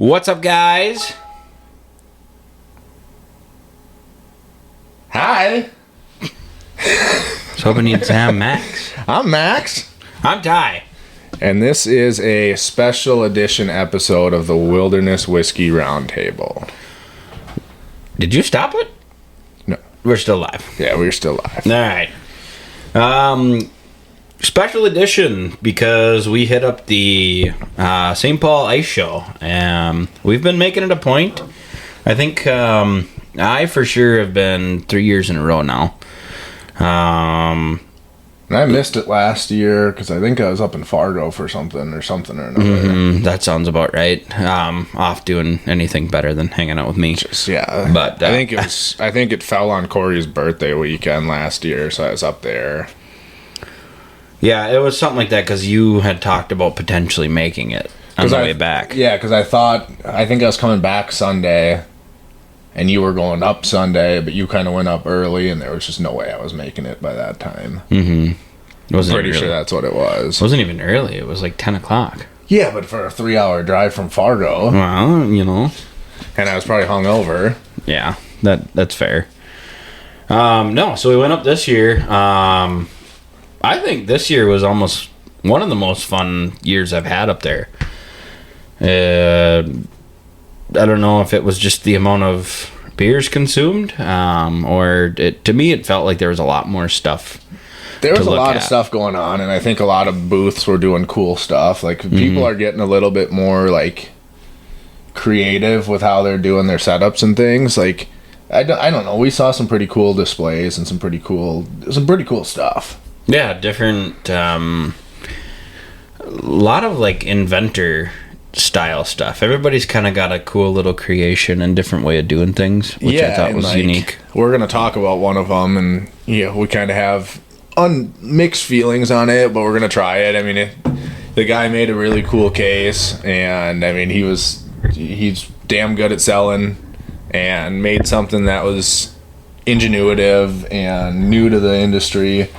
What's up, guys? Hi. I was hoping you'd say I'm Max. I'm Max. I'm Ty. And this is a special edition episode of the Wilderness Whiskey Roundtable. Did you stop it? No. We're still live. Yeah, we're still live. All right. Special edition because we hit up the St. Paul Ice Show. We've been making it a point. I think I for sure have been 3 years in a row now. And I missed it last year because I think I was up in Fargo for something or another. That sounds about right. Off doing anything better than hanging out with me. Yeah, But I think it fell on Corey's birthday weekend last year, so I was up there. Yeah, it was something like that because you had talked about potentially making it on the way back. Yeah, because I think I was coming back Sunday, and you were going up Sunday, but you kind of went up early, and there was just no way I was making it by that time. Mm-hmm. I'm pretty sure that's what it was. It wasn't even early. It was like 10 o'clock. Yeah, but for a 3-hour drive from Fargo. Well, you know. And I was probably hungover. Yeah, that's fair. No, so we went up this year. I think this year was almost one of the most fun years I've had up there. I don't know if it was just the amount of beers consumed, or to me it felt like there was a lot more stuff. There was a lot of stuff going on, and I think a lot of booths were doing cool stuff. Like, people are getting a little bit more, like, creative with how they're doing their setups and things. Like, I don't know. We saw some pretty cool displays and some pretty cool stuff. Yeah, different, a lot of, like, inventor style stuff. Everybody's kind of got a cool little creation and different way of doing things, which I thought was unique. We're going to talk about one of them, and, we kind of have mixed feelings on it, but we're going to try it. I mean, the guy made a really cool case, and, I mean, he's damn good at selling, and made something that was ingenuitive and new to the industry.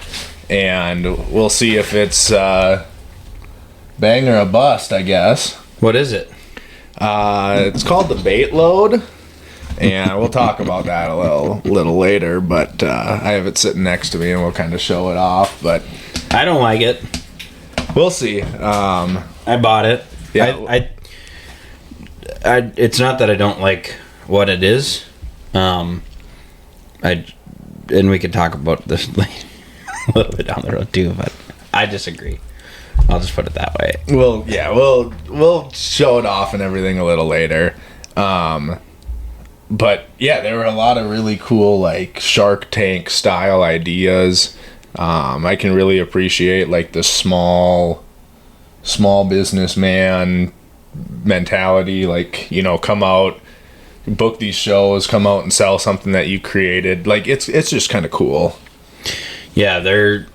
And we'll see if it's bang or a bust, I guess. What is it? It's called the Bait Load, and we'll talk about that a little later. But I have it sitting next to me, and we'll kind of show it off. But I don't like it. We'll see. I bought it. Yeah. I it's not that I don't like what it is. And we could talk about this a little bit down the road too, but I disagree. I'll just put it that way. We'll show it off and everything a little later. But yeah, there were a lot of really cool, like, Shark Tank style ideas. I can really appreciate, like, the small businessman mentality. Like, come out, book these shows, come out and sell something that you created. Like, it's just kind of cool. Yeah, they're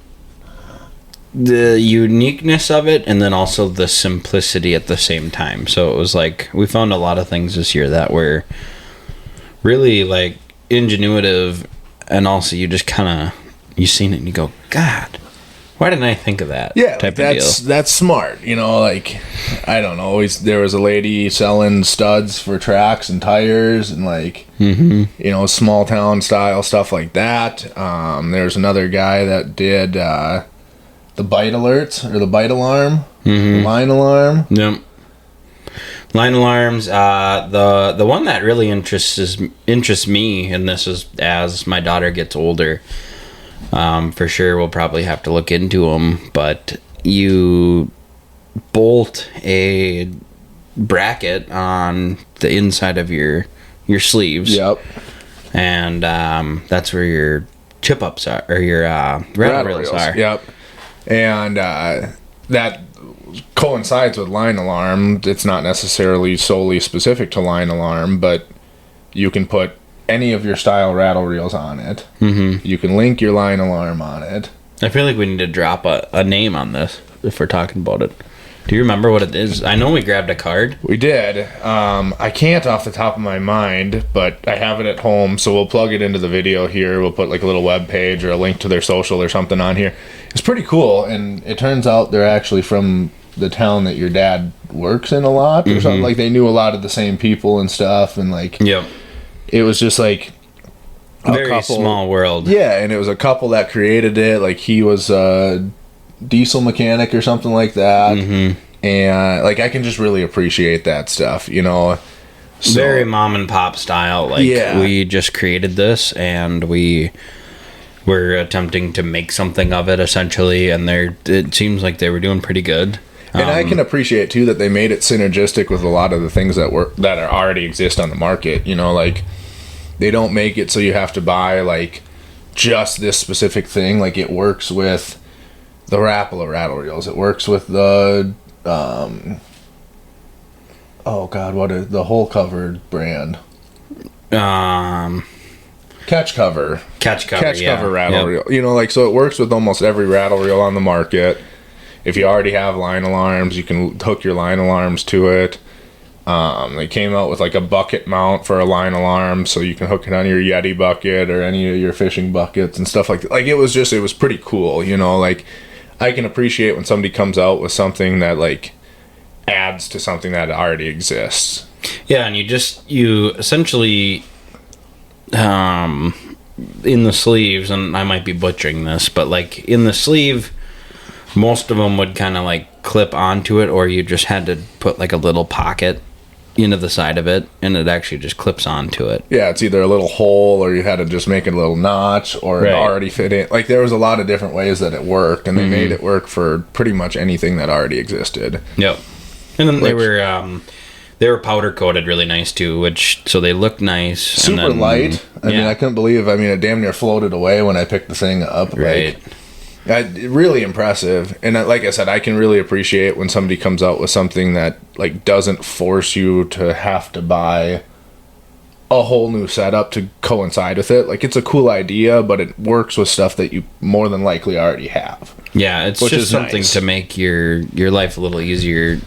the uniqueness of it, and then also the simplicity at the same time. So it was like we found a lot of things this year that were really, like, ingenuitive, and also you just kind of you seen it and you go, God, why didn't I think of that? Yeah, type like, of deal. That's smart. Like, I don't know. There was a lady selling studs for tracks and tires, and, like, small town style stuff like that. There's another guy that did the bite alerts, or the bite alarm, the line alarm. Yep. Line alarms. The one that really interests me, and this is as my daughter gets older. For sure, we'll probably have to look into them. But you bolt a bracket on the inside of your sleeves. Yep. And that's where your chip ups are, or your rattle rails are. Yep. And that coincides with line alarm. It's not necessarily solely specific to line alarm, but you can put any of your style rattle reels on it. You can link your line alarm on it. I feel like we need to drop a name on this if we're talking about it. Do you remember what it is? I know we grabbed a card. We did. I can't off the top of my mind, but I have it at home, so we'll plug it into the video here. We'll put, like, a little web page or a link to their social or something on here. It's pretty cool, and it turns out they're actually from the town that your dad works in a lot or something. Like, they knew a lot of the same people and stuff, and like, Yep. it was just like a Very couple, small world. yeah, and it was a couple that created it. Like, he was a diesel mechanic or something like that, and like, I can just really appreciate that stuff, you know. So, Very mom and pop style. Like, Yeah. we just created this, and we were attempting to make something of it, essentially, and it seems like they were doing pretty good. and I can appreciate too that they made it synergistic with a lot of the things that are already exist on the market. You know, like, they don't make it so you have to buy like just this specific thing. Like, it works with the Rapala rattle reels. It works with the oh god, what is the whole covered brand? Catch cover. Catch cover, yeah. Cover rattle Yep. reel. You know, like, so it works with almost every rattle reel on the market. If you already have line alarms, you can hook your line alarms to it. They came out with like a bucket mount for a line alarm, so you can hook it on your Yeti bucket or any of your fishing buckets and stuff like that. Like, it was pretty cool, you know. Like, I can appreciate when somebody comes out with something that like adds to something that already exists. Yeah, and you essentially, in the sleeves, and I might be butchering this, but like in the sleeve, most of them would kind of like clip onto it, or you just had to put like a little pocket into the side of it, and it actually just clips onto it. Yeah, it's either a little hole, or you had to just make it a little notch, or it already fit in. Like, there was a lot of different ways that it worked, and they made it work for pretty much anything that already existed. Yep. And then they were powder coated really nice too, so they look nice. Super and then, light. I mean, I couldn't believe. I mean, it damn near floated away when I picked the thing up. Right. Really impressive. And like I said, I can really appreciate when somebody comes out with something that like doesn't force you to have to buy a whole new setup to coincide with it. Like, it's a cool idea, but it works with stuff that you more than likely already have. Yeah, it's Which just is something nice. to make your life a little easier,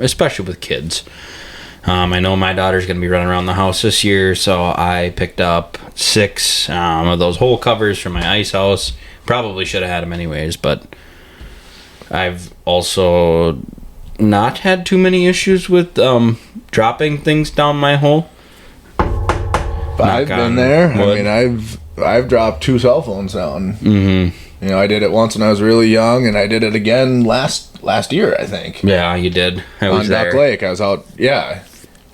especially with kids. I know my daughter's going to be running around the house this year, so I picked up 6 of those whole covers from my ice house. Probably should have had them anyways, but I've also not had too many issues with dropping things down my hole. But I've been there. wood. I mean, I've dropped 2 cell phones down. You know, I did it once when I was really young, and I did it again last year, I think. Yeah, you did. I was On there. Duck Lake. I was out, yeah.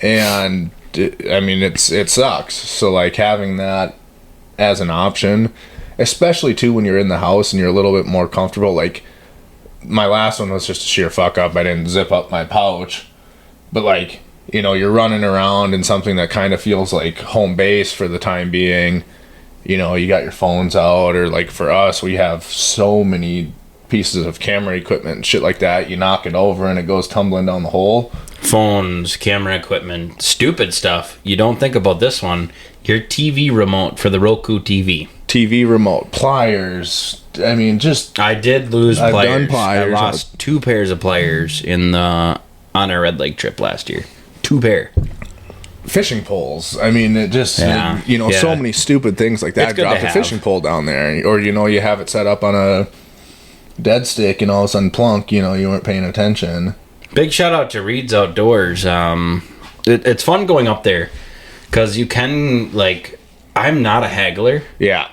And I mean, it sucks. So like, having that as an option, especially too when you're in the house and you're a little bit more comfortable. Like, my last one was just a sheer fuck up. I didn't zip up my pouch, but like, you know, you're running around in something that kind of feels like home base for the time being. You know, you got your phones out, or like for us, we have so many pieces of camera equipment and shit like that. You knock it over and it goes tumbling down the hole. Phones, camera equipment, stupid stuff. You don't think about this one. Your TV remote for the Roku TV. TV remote, pliers. I mean, just I did lose I've pliers. done pliers. I lost 2 pairs of pliers on our Red Lake trip last year. 2 pair. fishing poles. I mean, it just, Yeah. you know, Yeah. so many stupid things like that. It's good to Drop a have. fishing pole down there, or, you know, you have it set up on a dead stick and all of a sudden plunk, you know, you weren't paying attention. Big shout out to Reed's Outdoors. It's fun going up there because you can, like, I'm not a haggler. Yeah.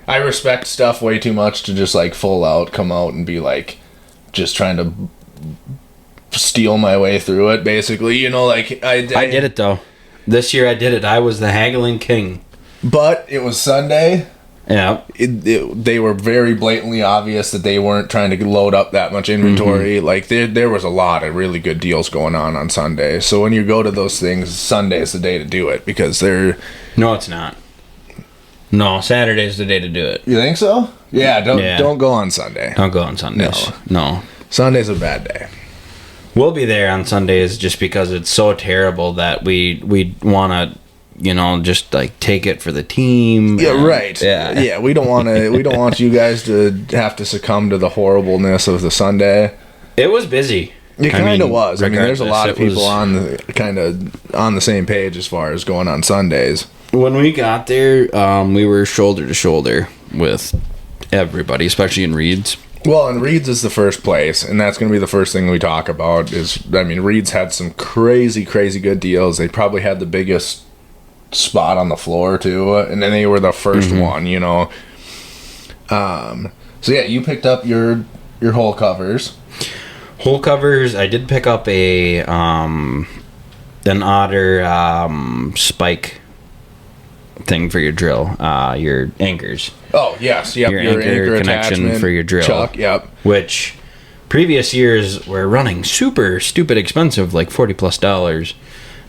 I respect stuff way too much to just, like, full out come out and be, like, just trying to steal my way through it, basically. You know, like, I did it, though. This year I did it. I was the haggling king. But it was Sunday. Yeah. They were very blatantly obvious that they weren't trying to load up that much inventory. Mm-hmm. Like, there was a lot of really good deals going on Sunday. So when you go to those things, Sunday's the day to do it, because they're... No, it's not. No, Saturday's the day to do it. You think so? Yeah, don't go on Sunday. Don't go on Sundays. No. Sunday's a bad day. We'll be there on Sundays just because it's so terrible that we want to, you know, just like take it for the team. Yeah, right. Yeah. We don't want to. We don't want you guys to have to succumb to the horribleness of the Sunday. It was busy. It kind of was. I mean, there's a lot of regardless, people on the same page as far as going on Sundays. When we got there, we were shoulder to shoulder with everybody, especially in Reed's. Well, and Reed's is the first place, and that's going to be the first thing we talk about. Reed's had some crazy, crazy good deals. They probably had the biggest spot on the floor too, and then they were the first one. So yeah, you picked up your hole covers. Hole covers. I did pick up an Otter spike thing for your drill, your anchors. Oh yes, yep. Your anchor connection for your drill. Chuck, yep. Which previous years were running super stupid expensive, like $40+.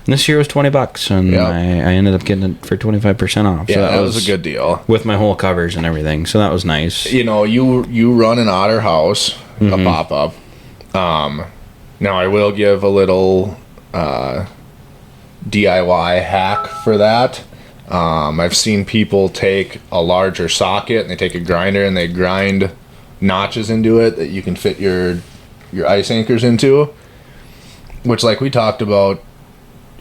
And this year was $20, and Yep. I ended up getting it for 25% off. Yeah, So that was a good deal. with my whole covers and everything. So that was nice. You run an Otter house, a pop up. Now I will give a little DIY hack for that. I've seen people take a larger socket and they take a grinder and they grind notches into it that you can fit your ice anchors into, which, like we talked about,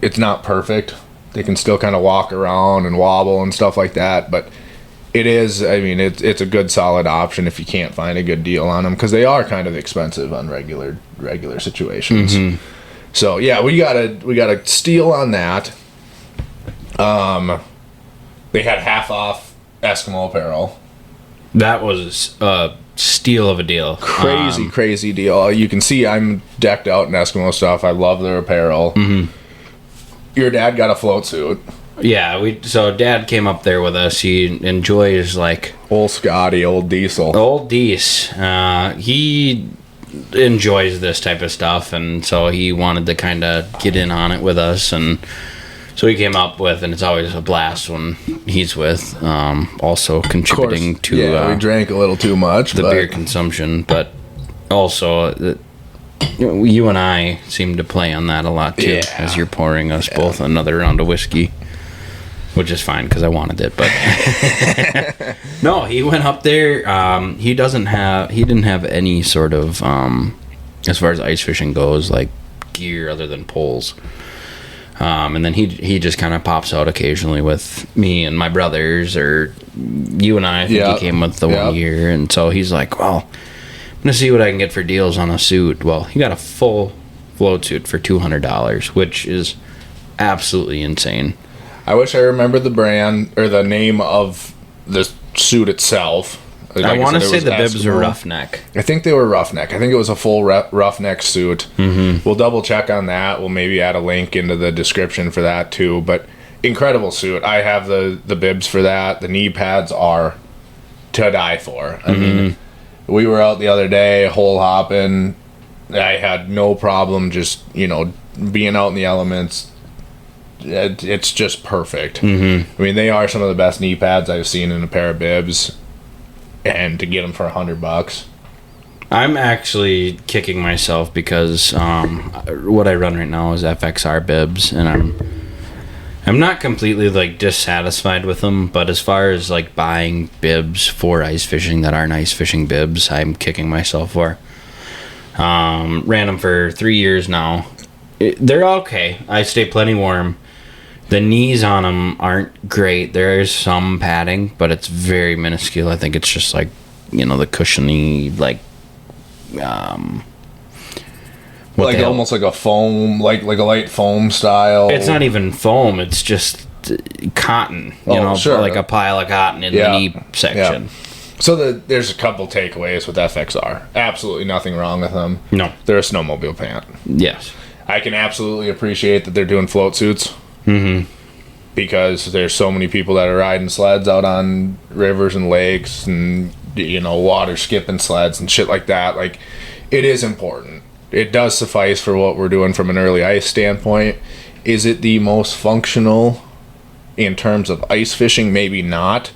it's not perfect. They can still kind of walk around and wobble and stuff like that, but it is, it's a good solid option if you can't find a good deal on them, because they are kind of expensive on regular situations. So yeah, we got a steal on that. They had half off Eskimo apparel. That was a steal of a deal. Crazy deal. You can see I'm decked out in Eskimo stuff. I love their apparel. Your dad got a float suit. Yeah, so Dad came up there with us. He enjoys like Old Scotty, old Diesel. old Dees. He enjoys this type of stuff, and so he wanted to kind of get in on it with us, and so he came up with, and it's always a blast when he's with, also contributing to we drank a little too much, the beer consumption, but also you and I seem to play on that a lot too, as you're pouring us both another round of whiskey, which is fine because I wanted it. But no, he went up there. He didn't have any sort of as far as ice fishing goes, like gear other than poles. And then he just kind of pops out occasionally with me and my brothers, or you and I think he came with the 1 year. And so he's like, well, I'm going to see what I can get for deals on a suit. Well, he got a full float suit for $200, which is absolutely insane. I wish I remembered the brand or the name of the suit itself. Like I want to say was the bibs Eskimo. were Roughneck. I think they were Roughneck. I think it was a full Roughneck suit. We'll double check on that. We'll maybe add a link into the description for that too. But incredible suit. I have the bibs for that. The knee pads are to die for. I mean, we were out the other day hole hopping. I had no problem just being out in the elements. It's just perfect. I mean, they are some of the best knee pads I've seen in a pair of bibs. And to get them for $100, I'm actually kicking myself because what I run right now is FXR bibs, and I'm not completely like dissatisfied with them. But as far as like buying bibs for ice fishing that aren't ice fishing bibs, I'm kicking myself for. Ran them for 3 years now. They're okay. I stay plenty warm. The knees on them aren't great. There is some padding, but it's very minuscule. I think it's just like, the cushiony, like, almost like a foam, like a light foam style. It's not even foam. It's just cotton. Like a pile of cotton in the knee section. Yeah. So there's a couple takeaways with FXR. Absolutely nothing wrong with them. No, they're a snowmobile pant. Yes, I can absolutely appreciate that they're doing float suits. Because there's so many people that are riding sleds out on rivers and lakes and water skipping sleds and shit like that. Like, it is important. It does suffice for what we're doing from an early ice standpoint. Is it the most functional in terms of ice fishing? Maybe not.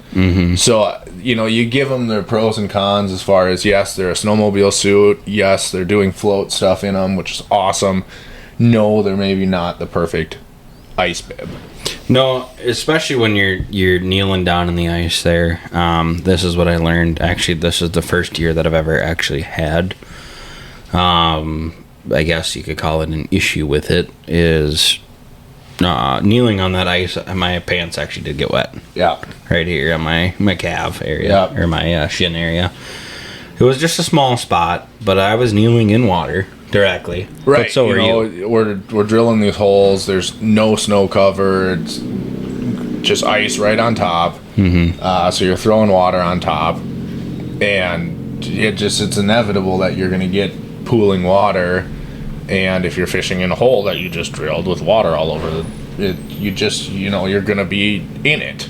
So you give them their pros and cons as far as, yes, they're a snowmobile suit, yes, they're doing float stuff in them, which is awesome. No, they're maybe not the perfect ice bib. No, especially when you're kneeling down in the ice there. This is what I learned. Actually, this is the first year that I've ever actually had, I guess you could call it an issue with it, is kneeling on that ice. My pants actually did get wet. Yeah. Right here on my calf area, or my shin area. It was just a small spot, but I was kneeling in water directly. Right. But so were you. We're drilling these holes. There's no snow cover. It's just ice right on top. So you're throwing water on top, and it's inevitable that you're going to get pooling water. And if you're fishing in a hole that you just drilled with water all over you're going to be in it,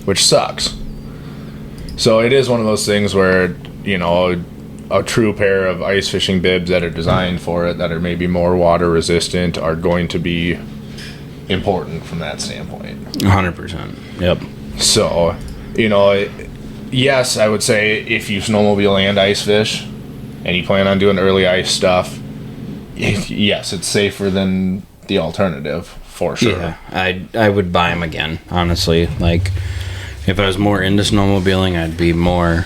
which sucks. So it is one of those things where, a true pair of ice fishing bibs that are designed for it, that are maybe more water resistant, are going to be important from that standpoint. 100%. Yep. So, yes, I would say if you snowmobile and ice fish and you plan on doing early ice stuff, yes, it's safer than the alternative for sure. Yeah, I would buy them again, honestly. Like, if I was more into snowmobiling, I'd be more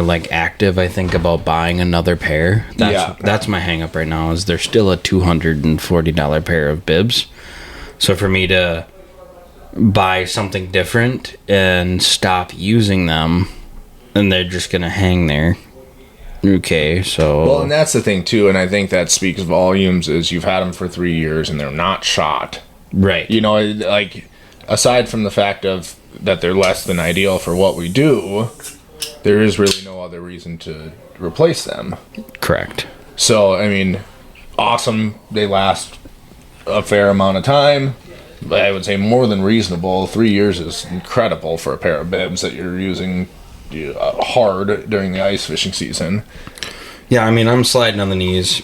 like active, I think, about buying another pair. That's my hang up right now, is there's still a $240 pair of bibs. So for me to buy something different and stop using them, and they're just gonna hang there. Okay, so... Well, and that's the thing, too, and I think that speaks volumes, is you've had them for 3 years and they're not shot. Right. Like, aside from the fact of that they're less than ideal for what we do, there is really no other reason to replace them. Correct. So, I mean, awesome. They last a fair amount of time. But I would say more than reasonable. 3 years is incredible for a pair of bibs that you're using hard during the ice fishing season. Yeah, I mean, I'm sliding on the knees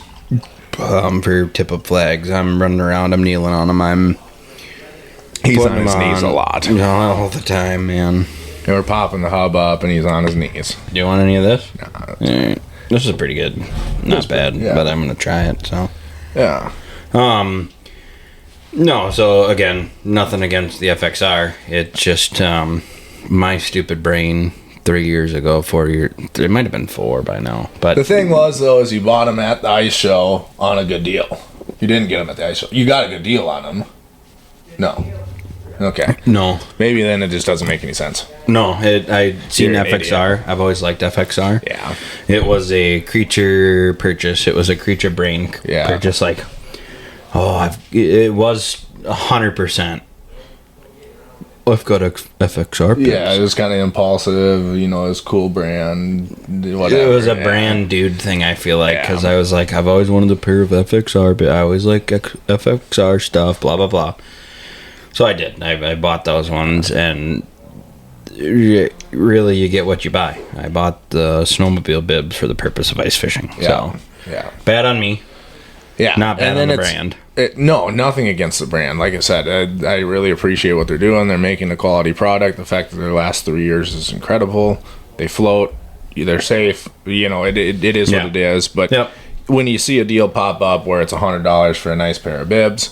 for tip-up flags. I'm running around. I'm kneeling on them. He's on his knees a lot. All the time, man. And we're popping the hub up, and he's on his knees. Do you want any of this? Nah. Right. This is pretty good. Not bad, yeah. but I'm going to try it, so. Yeah. No, so, again, nothing against the FXR. It's just my stupid brain 3 years ago, 4 years. It might have been 4 by now. But the thing was, though, is you bought them at the ice show on a good deal. You didn't get them at the ice show. You got a good deal on them. No. Okay. No. Maybe then it just doesn't make any sense. No, I'd seen You're an FXR. idiot. I've always liked FXR. Yeah. It was a creature purchase. It was a creature brain purchase. Like, it was 100%. I've got a FXR purchase. Yeah, it was kind of impulsive. It was cool brand. Whatever. It was a brand dude thing, I feel like, because Yeah. I was like, I've always wanted a pair of FXR, but I always like FXR stuff, blah, blah, blah. So I did. I bought those ones, and really, you get what you buy. I bought the snowmobile bibs for the purpose of ice fishing. Yeah. So, Yeah. bad on me. Yeah. Not bad And on then the it's- brand. No, nothing against the brand. Like I said, I really appreciate what they're doing. They're making a quality product. The fact that they last 3 years is incredible. They float. They're safe. It is what it is. But when you see a deal pop up where it's $100 for a nice pair of bibs,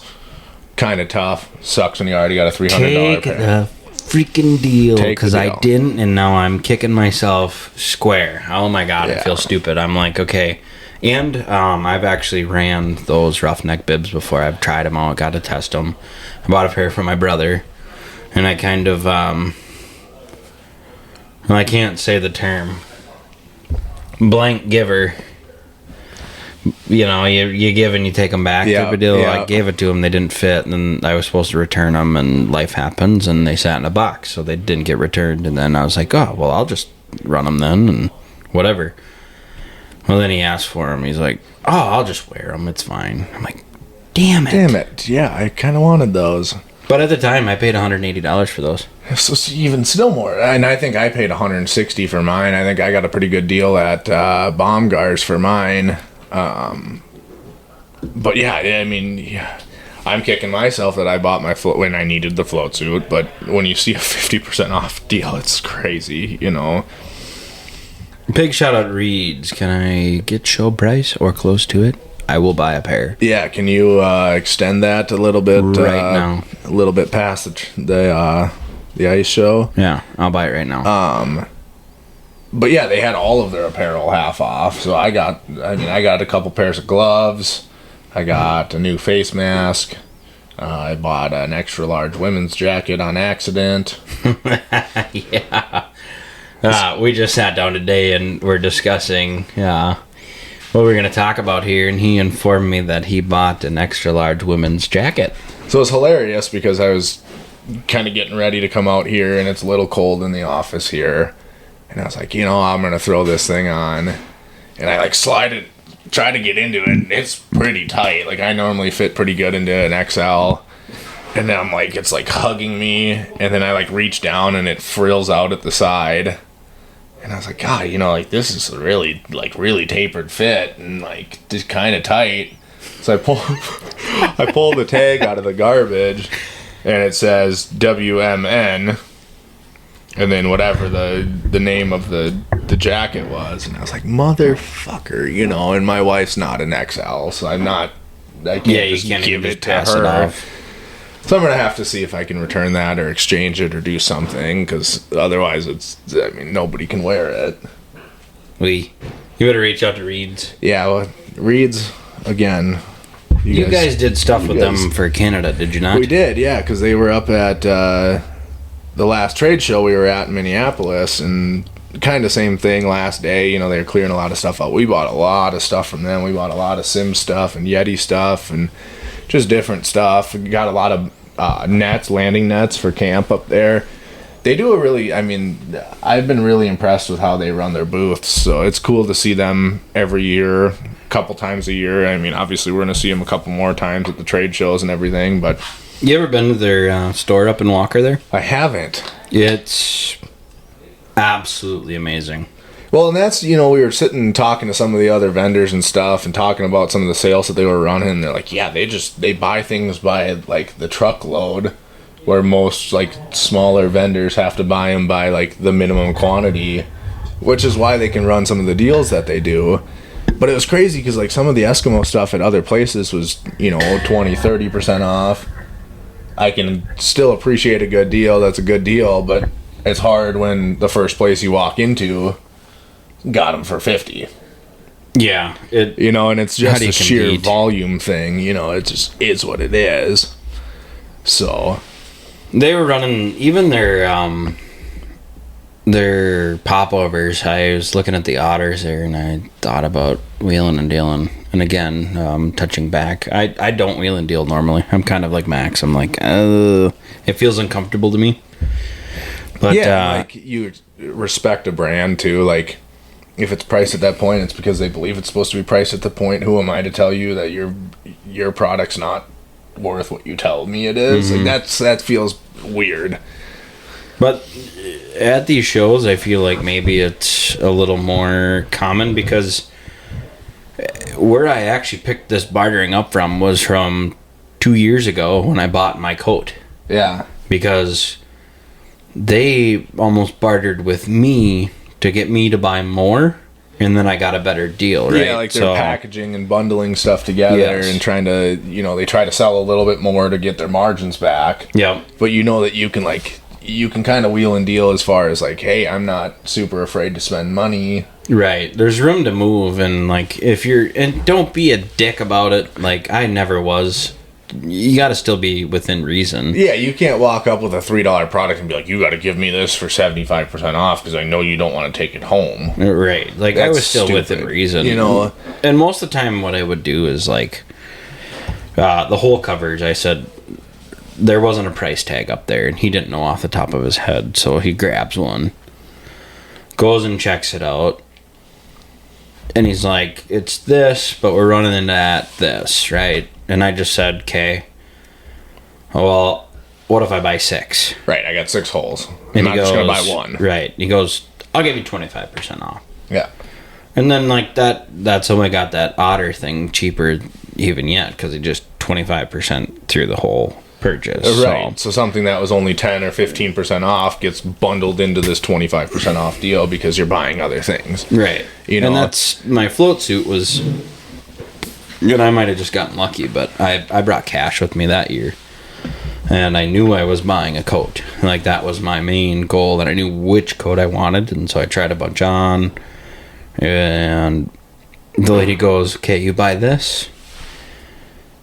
kind of tough. Sucks when you already got a $300 Take pair. the freaking deal, Take the because I deal. didn't, and now I'm kicking myself square. Oh my god, I Yeah. feel stupid. I'm like, okay. And I've actually ran those roughneck bibs before. I've tried them out, got to test them. I bought a pair for my brother, and I kind of I can't say the term, blank giver. You give and you take them back type of deal. Yeah. I gave it to them, they didn't fit, and then I was supposed to return them, and life happens, and they sat in a box, so they didn't get returned. And then I was like, oh well, I'll just run them then, and whatever. Well, then he asked for them. He's like, oh, I'll just wear them, it's fine. I'm like, damn it. Yeah, I kind of wanted those. But at the time, I paid $180 for those. So even still more. And I think I paid $160 for mine. I think I got a pretty good deal at Baumgars for mine. But yeah, I mean, I'm kicking myself that I bought my float when I needed the float suit. But when you see a 50% off deal, it's crazy, Big shout out Reeds. Can I get show price or close to it? I will buy a pair. Yeah, can you extend that a little bit? Right now. A little bit past the ice show? Yeah, I'll buy it right now. But yeah, they had all of their apparel half off. So I got a couple pairs of gloves. I got a new face mask. I bought an extra large women's jacket on accident. Yeah. We just sat down today and we're discussing what we're going to talk about here, and he informed me that he bought an extra large women's jacket. So it's hilarious because I was kind of getting ready to come out here, and it's a little cold in the office here. And I was like, I'm going to throw this thing on. And I try to get into it, and it's pretty tight. Like, I normally fit pretty good into an XL. And then I'm like, it's like hugging me. And then I like reach down and it frills out at the side. And I was like, God, like this is a really tapered fit and like just kind of tight. So I pull the tag out of the garbage, and it says WMN, and then whatever the name of the jacket was. And I was like, motherfucker, and my wife's not an XL, so I can't just give it to her. So I'm going to have to see if I can return that or exchange it or do something, because otherwise nobody can wear it. You better reach out to Reeds. Yeah, well, Reeds, again. You guys did stuff with them for Canada, did you not? We did, yeah, because they were up at the last trade show we were at in Minneapolis, and kind of same thing last day. They were clearing a lot of stuff out. We bought a lot of stuff from them. We bought a lot of Sim stuff and Yeti stuff and just different stuff. We got a lot of landing nets for camp up there. They do I've been really impressed with how they run their booths, so it's cool to see them every year, a couple times a year. Obviously we're going to see them a couple more times at the trade shows and everything, but... You ever been to their store up in Walker there? I haven't. It's absolutely amazing. Well, and that's, we were sitting and talking to some of the other vendors and stuff and talking about some of the sales that they were running. And they're like, yeah, they buy things by, like, the truckload, where most, like, smaller vendors have to buy them by, like, the minimum quantity, which is why they can run some of the deals that they do. But it was crazy because, like, some of the Eskimo stuff at other places was, 20-30% off. I can still appreciate a good deal. That's a good deal, but it's hard when the first place you walk into got them for 50. Yeah, and it's just a sheer volume thing. It just is what it is. So they were running even their popovers. I was looking at the Otters there, and I thought about wheeling and dealing. And again, touching back, I don't wheel and deal normally. I'm kind of like Max. I'm like, it feels uncomfortable to me. But like you respect a brand too, like. If it's priced at that point, it's because they believe it's supposed to be priced at the point. Who am I to tell you that your product's not worth what you tell me it is? Mm-hmm. Like that feels weird. But at these shows, I feel like maybe it's a little more common, because where I actually picked this bartering up from was from 2 years ago when I bought my coat. Yeah. Because they almost bartered with me to get me to buy more, and then I got a better deal, right? Yeah, like they're packaging and bundling stuff together and trying to, they try to sell a little bit more to get their margins back. Yeah. But that you can kind of wheel and deal as far as like, hey, I'm not super afraid to spend money. Right. There's room to move, and like and don't be a dick about it. Like I never was. You got to still be within reason. Yeah, you can't walk up with a $3 product and be like, you got to give me this for 75% off because I know you don't want to take it home. Right. Like, that's I was still stupid. Within reason. And most of the time what I would do is like, the whole coverage, I said, there wasn't a price tag up there, and he didn't know off the top of his head, so he grabs one, goes and checks it out, and he's like, it's this, but we're running into that this, right? And I just said, okay, well, what if I buy 6? Right, I got 6 holes. I'm not just going to buy one. Right. He goes, I'll give you 25% off. Yeah. And then, like, that's how I got that Otter thing cheaper even yet, because he just 25% through the whole purchase. Right. So something that was only 10 or 15% off gets bundled into this 25% off deal because you're buying other things. Right. And that's, my float suit was... And I might have just gotten lucky, but I brought cash with me that year. And I knew I was buying a coat. Like, that was my main goal, and I knew which coat I wanted, and so I tried a bunch on. And the lady goes, okay, you buy this,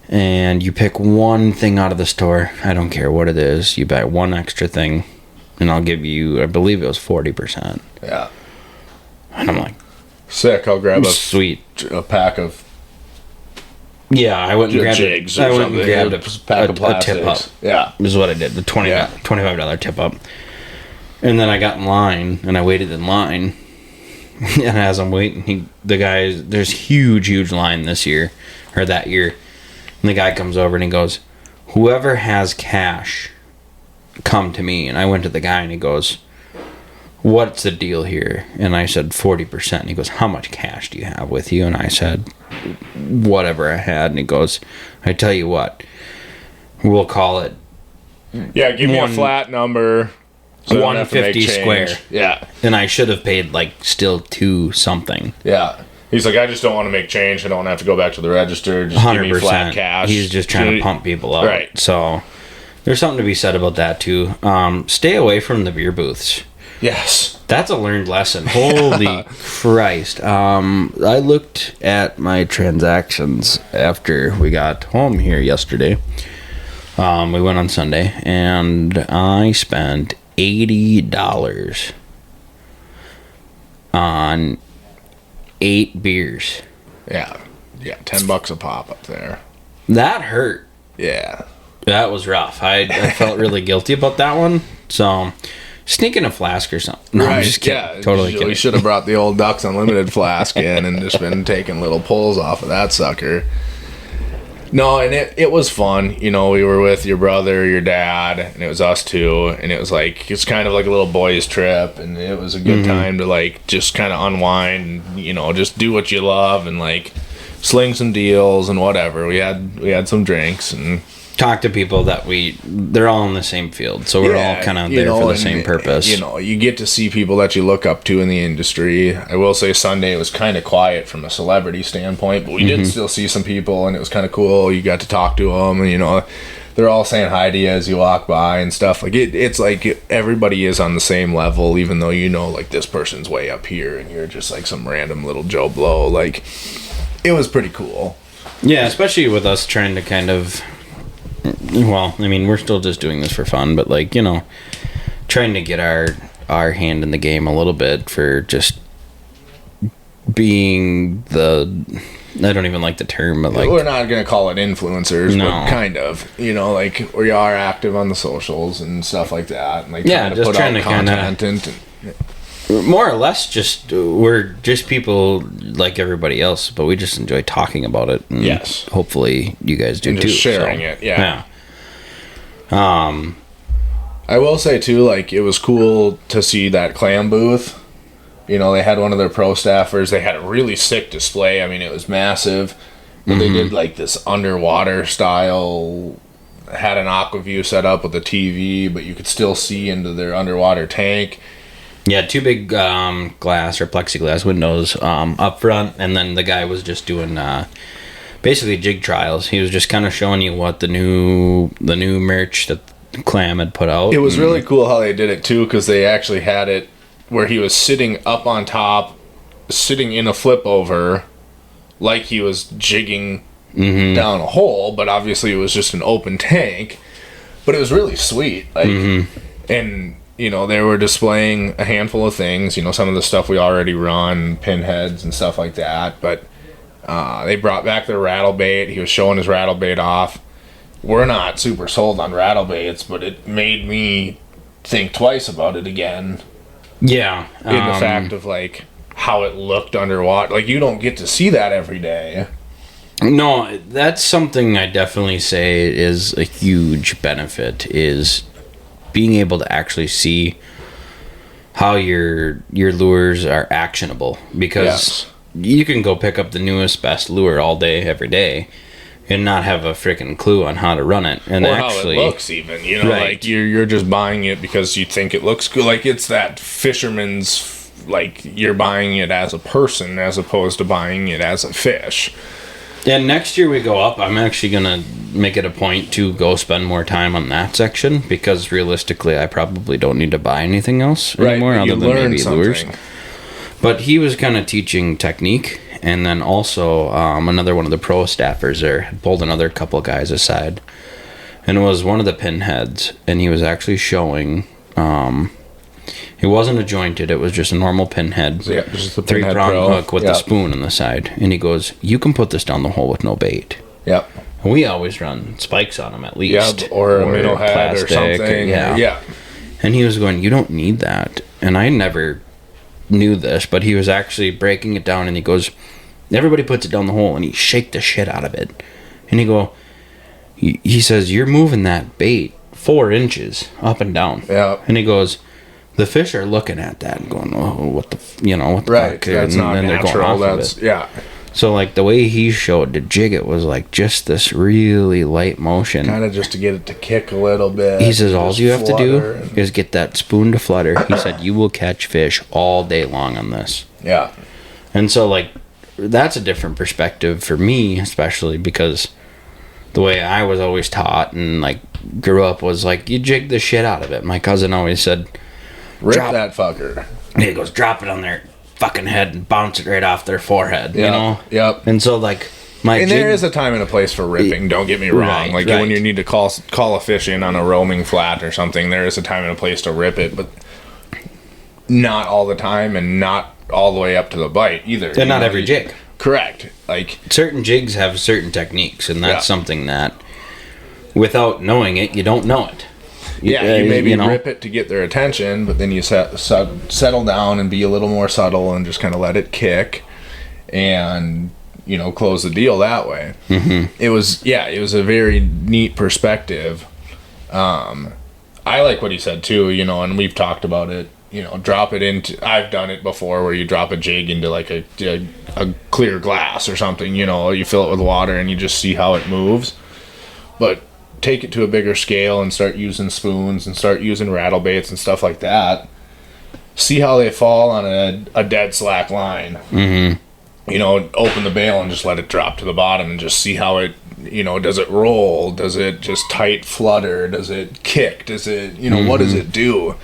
and you pick one thing out of the store. I don't care what it is. You buy one extra thing, and I'll give you, I believe it was 40%. Yeah. And I'm like, sick. I'll grab sweet. a pack of Yeah, I went and grabbed jigs I or went and something. grabbed A pack of a tip up. plastics. Yeah. This is what I did. The $25 tip up. And then I got in line, and I waited in line. And as I'm waiting, there's huge line this year, or that year. And the guy comes over and he goes, whoever has cash, come to me. And I went to the guy and he goes, what's the deal here? And I said 40%. And he goes, how much cash do you have with you? And I said, whatever I had. And he goes, I tell you what, we'll call it. Yeah, give me a flat number. So 150 square. Yeah. And I should have paid still 2 something. Yeah. He's like, I just don't want to make change. I don't want to have to go back to the register. Just 100%. give me flat cash. He's just trying to pump people up. Right. So there's something to be said about that too. Stay away from the beer booths. Yes. That's a learned lesson. Holy Christ. I looked at my transactions after we got home here yesterday. We went on Sunday, and I spent $80 on 8 beers. Yeah. Yeah, $10 a pop up there. That hurt. Yeah. That was rough. I felt really guilty about that one. So, sneaking a flask or something. No, I'm just kidding. Yeah, Totally kidding. We should have brought the old Ducks Unlimited flask in and just been taking little pulls off of that sucker. No, and it was fun. You know, we were with your brother, your dad, and it was us two. And it was it's kind of like a little boys' trip. And it was a good time to, just kind of unwind and, just do what you love and, sling some deals and whatever. We had some drinks and talk to people that they're all in the same field, so we're all kind of there for the same purpose. You get to see people that you look up to in the industry. I will say Sunday was kind of quiet from a celebrity standpoint, but we did still see some people, and it was kind of cool. You got to talk to them, and they're all saying hi to you as you walk by and stuff. It's like everybody is on the same level, even though this person's way up here, and you're just some random little Joe Blow. It was pretty cool. Yeah, especially with us trying to kind of. Well, I mean, we're still just doing this for fun, but trying to get our hand in the game a little bit for just being I don't even like the term, but we're not going to call it influencers, no. But kind of, we are active on the socials and stuff like that. And trying to content more or less we're just people like everybody else, but we just enjoy talking about it. And yes. Hopefully you guys do and too. Just sharing it. Yeah. I will say too, it was cool to see that clam booth. They had one of their pro staffers. They had a really sick display. I mean, it was massive. But they did this underwater style, had an aqua view set up with a TV, but you could still see into their underwater tank. Yeah, 2 big glass or plexiglass windows up front, and then the guy was just doing basically jig trials. He was just kind of showing you what the new merch that Clam had put out. It was really cool how they did it too, because they actually had it where he was sitting up on top, sitting in a flip over, like he was jigging down a hole, but obviously it was just an open tank. But it was really sweet, and. They were displaying a handful of things, some of the stuff we already run, pinheads and stuff like that. But they brought back their rattle bait. He was showing his rattle bait off. We're not super sold on rattle baits, but it made me think twice about it again. Yeah. In the fact of, how it looked underwater. You don't get to see that every day. No, that's something I definitely say is a huge benefit, is being able to actually see how your lures are actionable, because you can go pick up the newest best lure all day every day and not have a freaking clue on how to run it, and or actually how it looks even right. You're just buying it because you think it looks good. It's that fisherman's you're buying it as a person as opposed to buying it as a fish. And next year we go up, I'm actually going to make it a point to go spend more time on that section, because realistically I probably don't need to buy anything else anymore other than maybe lures. But he was kind of teaching technique, and then also another one of the pro staffers there had pulled another couple guys aside, and it was one of the pinheads, and he was actually showing It wasn't a jointed, it was just a normal pinhead. Yeah, just the Pinhead Three-prong Pro. hook with the spoon on the side. And he goes, you can put this down the hole with no bait. Yep. And we always run spikes on them at least. Yep, or a minnow head or something. Yeah. And he was going, you don't need that. And I never knew this, but he was actually breaking it down, and he goes, everybody puts it down the hole, and he shake the shit out of it. And he says, you're moving that bait 4 inches up and down. Yeah. And he goes, the fish are looking at that and going, oh, what the fuck? That's not and natural. That's, yeah. So, like, the way he showed to jig it was, like, just this really light motion. Kind of just to get it to kick a little bit. He says, all you have to do is get that spoon to flutter. He said, you will catch fish all day long on this. Yeah. And so, like, that's a different perspective for me, especially because the way I was always taught and, like, grew up was, like, you jig the shit out of it. My cousin always said, rip that fucker. And he goes, drop it on their fucking head and bounce it right off their forehead, you know? Yep. And so, like, there is a time and a place for ripping, don't get me wrong. When you need to call a fish in on a roaming flat or something, there is a time and a place to rip it, but not all the time and not all the way up to the bite either. And not every jig. Correct. Like, certain jigs have certain techniques, and that's something that, without knowing it, you don't know it. You maybe rip it to get their attention, but then you settle down and be a little more subtle and just kind of let it kick and, close the deal that way. Mm-hmm. It was a very neat perspective. I like what he said too, and we've talked about it, drop it into, I've done it before where you drop a jig into like a clear glass or something, you fill it with water and you just see how it moves. But take it to a bigger scale and start using spoons and start using rattle baits and stuff like that. See how they fall on a dead slack line. Mm-hmm. Open the bail and just let it drop to the bottom and just see how it, does it roll? Does it just tight flutter? Does it kick? Does it, what does it do?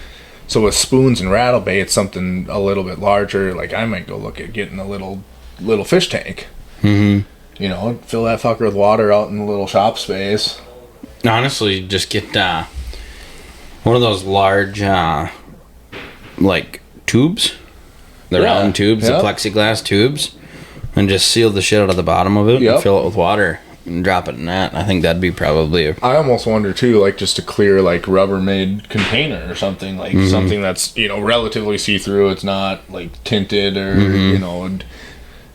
So with spoons and rattle baits, something a little bit larger, like I might go look at getting a little fish tank. Mm-hmm. Fill that fucker with water out in the little shop space. Honestly, just get one of those large, like, tubes. The round tubes, the plexiglass tubes. And just seal the shit out of the bottom of it and fill it with water and drop it in that. I think that'd be probably I almost wonder, too, like, just a clear, like, Rubbermaid container or something. Like, something that's, relatively see-through. It's not, like, tinted or,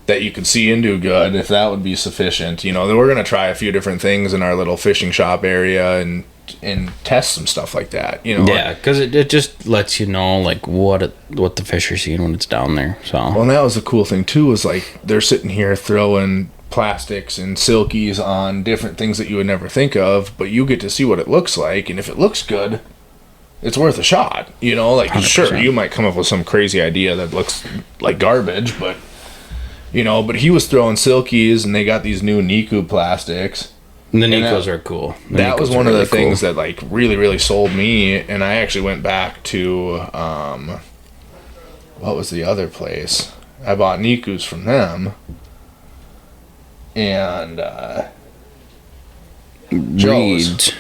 that you could see into good, if that would be sufficient. Then we're going to try a few different things in our little fishing shop area and test some stuff like that, Yeah, because it just lets you know, like, what the fish are seeing when it's down there, so. Well, and that was the cool thing, too, was, like, they're sitting here throwing plastics and silkies on different things that you would never think of, but you get to see what it looks like, and if it looks good, it's worth a shot, Like, 100%. Sure, you might come up with some crazy idea that looks like garbage, but but he was throwing silkies, and they got these new Niku plastics. And the Nikos are cool. That was one of the things that, like, really, really sold me, and I actually went back to, what was the other place? I bought Nikus from them. And, Joe's.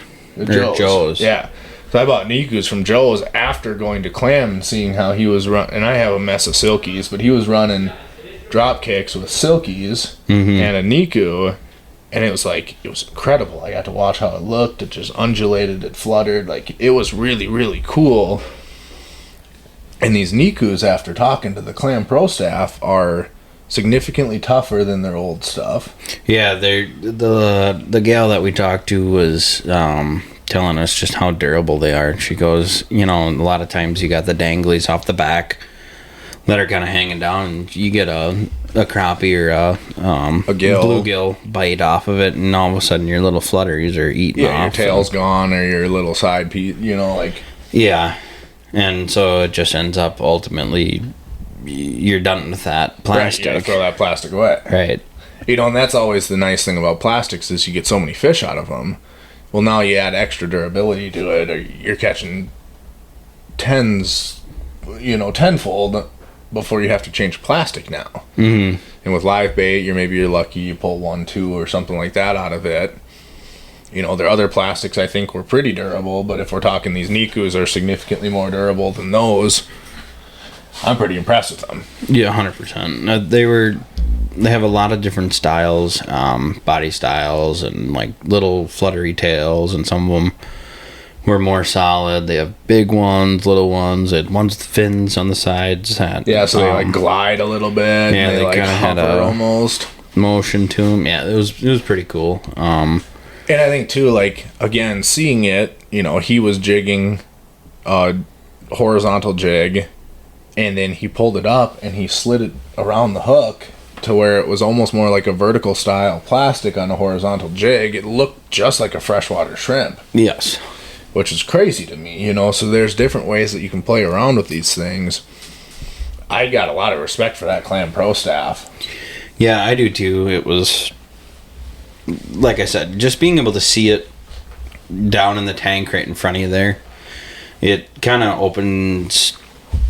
Yeah. So I bought Nikus from Joe's after going to Clam and seeing how he was running. And I have a mess of silkies, but he was running drop kicks with silkies and a Niku, and it was incredible. I got to watch how it looked. It just undulated, it fluttered, like, it was really, really cool. And these Nikus, after talking to the Clam Pro staff, are significantly tougher than their old stuff. Yeah, the gal that we talked to was telling us just how durable they are. She goes, a lot of times you got the danglies off the back that are kind of hanging down, and you get a crappie or a bluegill bite off of it, and all of a sudden your little flutteries are eaten off. Yeah, your tail's gone, or your little side piece, like... Yeah, and so it just ends up ultimately you're done with that plastic. Right, you gotta throw that plastic away. Right. And that's always the nice thing about plastics is you get so many fish out of them. Well, now you add extra durability to it, or you're catching tenfold before you have to change plastic now. Mm-hmm. And with live bait, you're lucky you pull 1, 2 or something like that out of it. Their other plastics I think were pretty durable, but if we're talking these Nikus are significantly more durable than those, I'm pretty impressed with them. Yeah, 100%. They have a lot of different styles, body styles, and like little fluttery tails, and some of them were more solid. They have big ones, little ones, and ones with fins on the sides. So they like glide a little bit. Yeah, they like kind of had a almost motion to them. Yeah, it was pretty cool. And I think too, like again, seeing it, he was jigging a horizontal jig, and then he pulled it up and he slid it around the hook to where it was almost more like a vertical style plastic on a horizontal jig. It looked just like a freshwater shrimp. Yes. Which is crazy to me, so there's different ways that you can play around with these things. I got a lot of respect for that Clam Pro staff. Yeah, I do too. It was, like I said, just being able to see it down in the tank right in front of you there, it kind of opens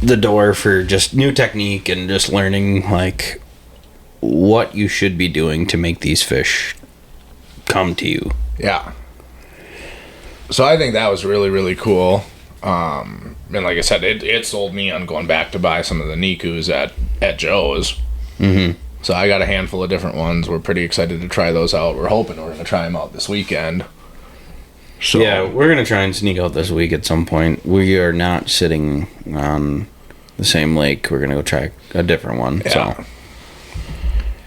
the door for just new technique and just learning like what you should be doing to make these fish come to you. Yeah. So I think that was really, really cool. And like I said, it sold me on going back to buy some of the Nikus at Joe's. Mm-hmm. So I got a handful of different ones. We're pretty excited to try those out. We're hoping we're going to try them out this weekend. So yeah, we're going to try and sneak out this week at some point. We are not sitting on the same lake. We're going to go try a different one. Yeah.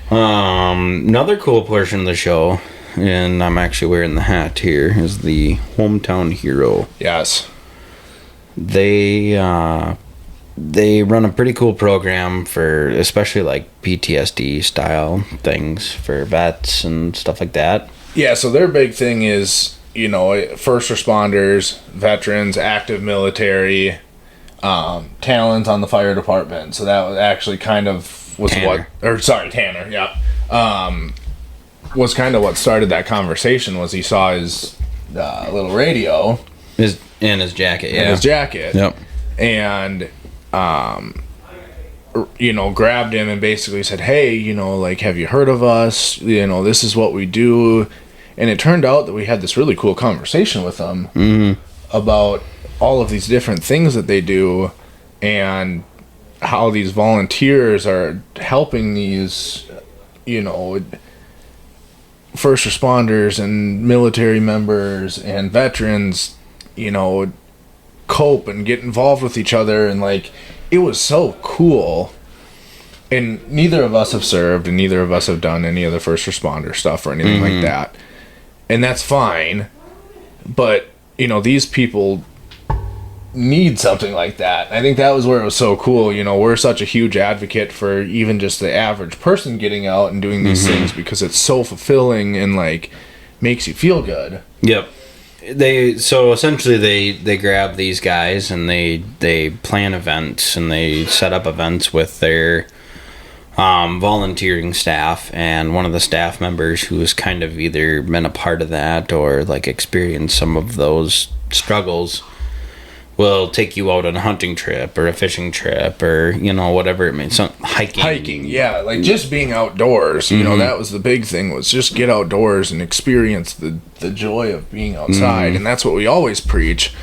So, another cool portion of the show, and I'm actually wearing the hat here, is the Hometown Hero. Yes. They run a pretty cool program for especially like PTSD style things for vets and stuff like that. Yeah, so their big thing is, first responders, veterans, active military, talents on the fire department. So that was actually kind of Tanner, yeah. Was kind of what started that conversation. Was he saw his little radio, his jacket, yeah, his jacket, yep, and grabbed him and basically said, hey, like, have you heard of us? This is what we do. And it turned out that we had this really cool conversation with them about all of these different things that they do and how these volunteers are helping these, first responders and military members and veterans, cope and get involved with each other. And like, it was so cool. And neither of us have served and neither of us have done any of the first responder stuff or anything like that. And that's fine. But, these people need something like that. I think that was where it was so cool. We're such a huge advocate for even just the average person getting out and doing these things because it's so fulfilling and like makes you feel good. Yep. They grab these guys and they plan events and they set up events with their volunteering staff, and one of the staff members who has kind of either been a part of that or like experienced some of those struggles will take you out on a hunting trip or a fishing trip or whatever it means, hiking, yeah, like just being outdoors. That was the big thing, was just get outdoors and experience the joy of being outside. And that's what we always preach.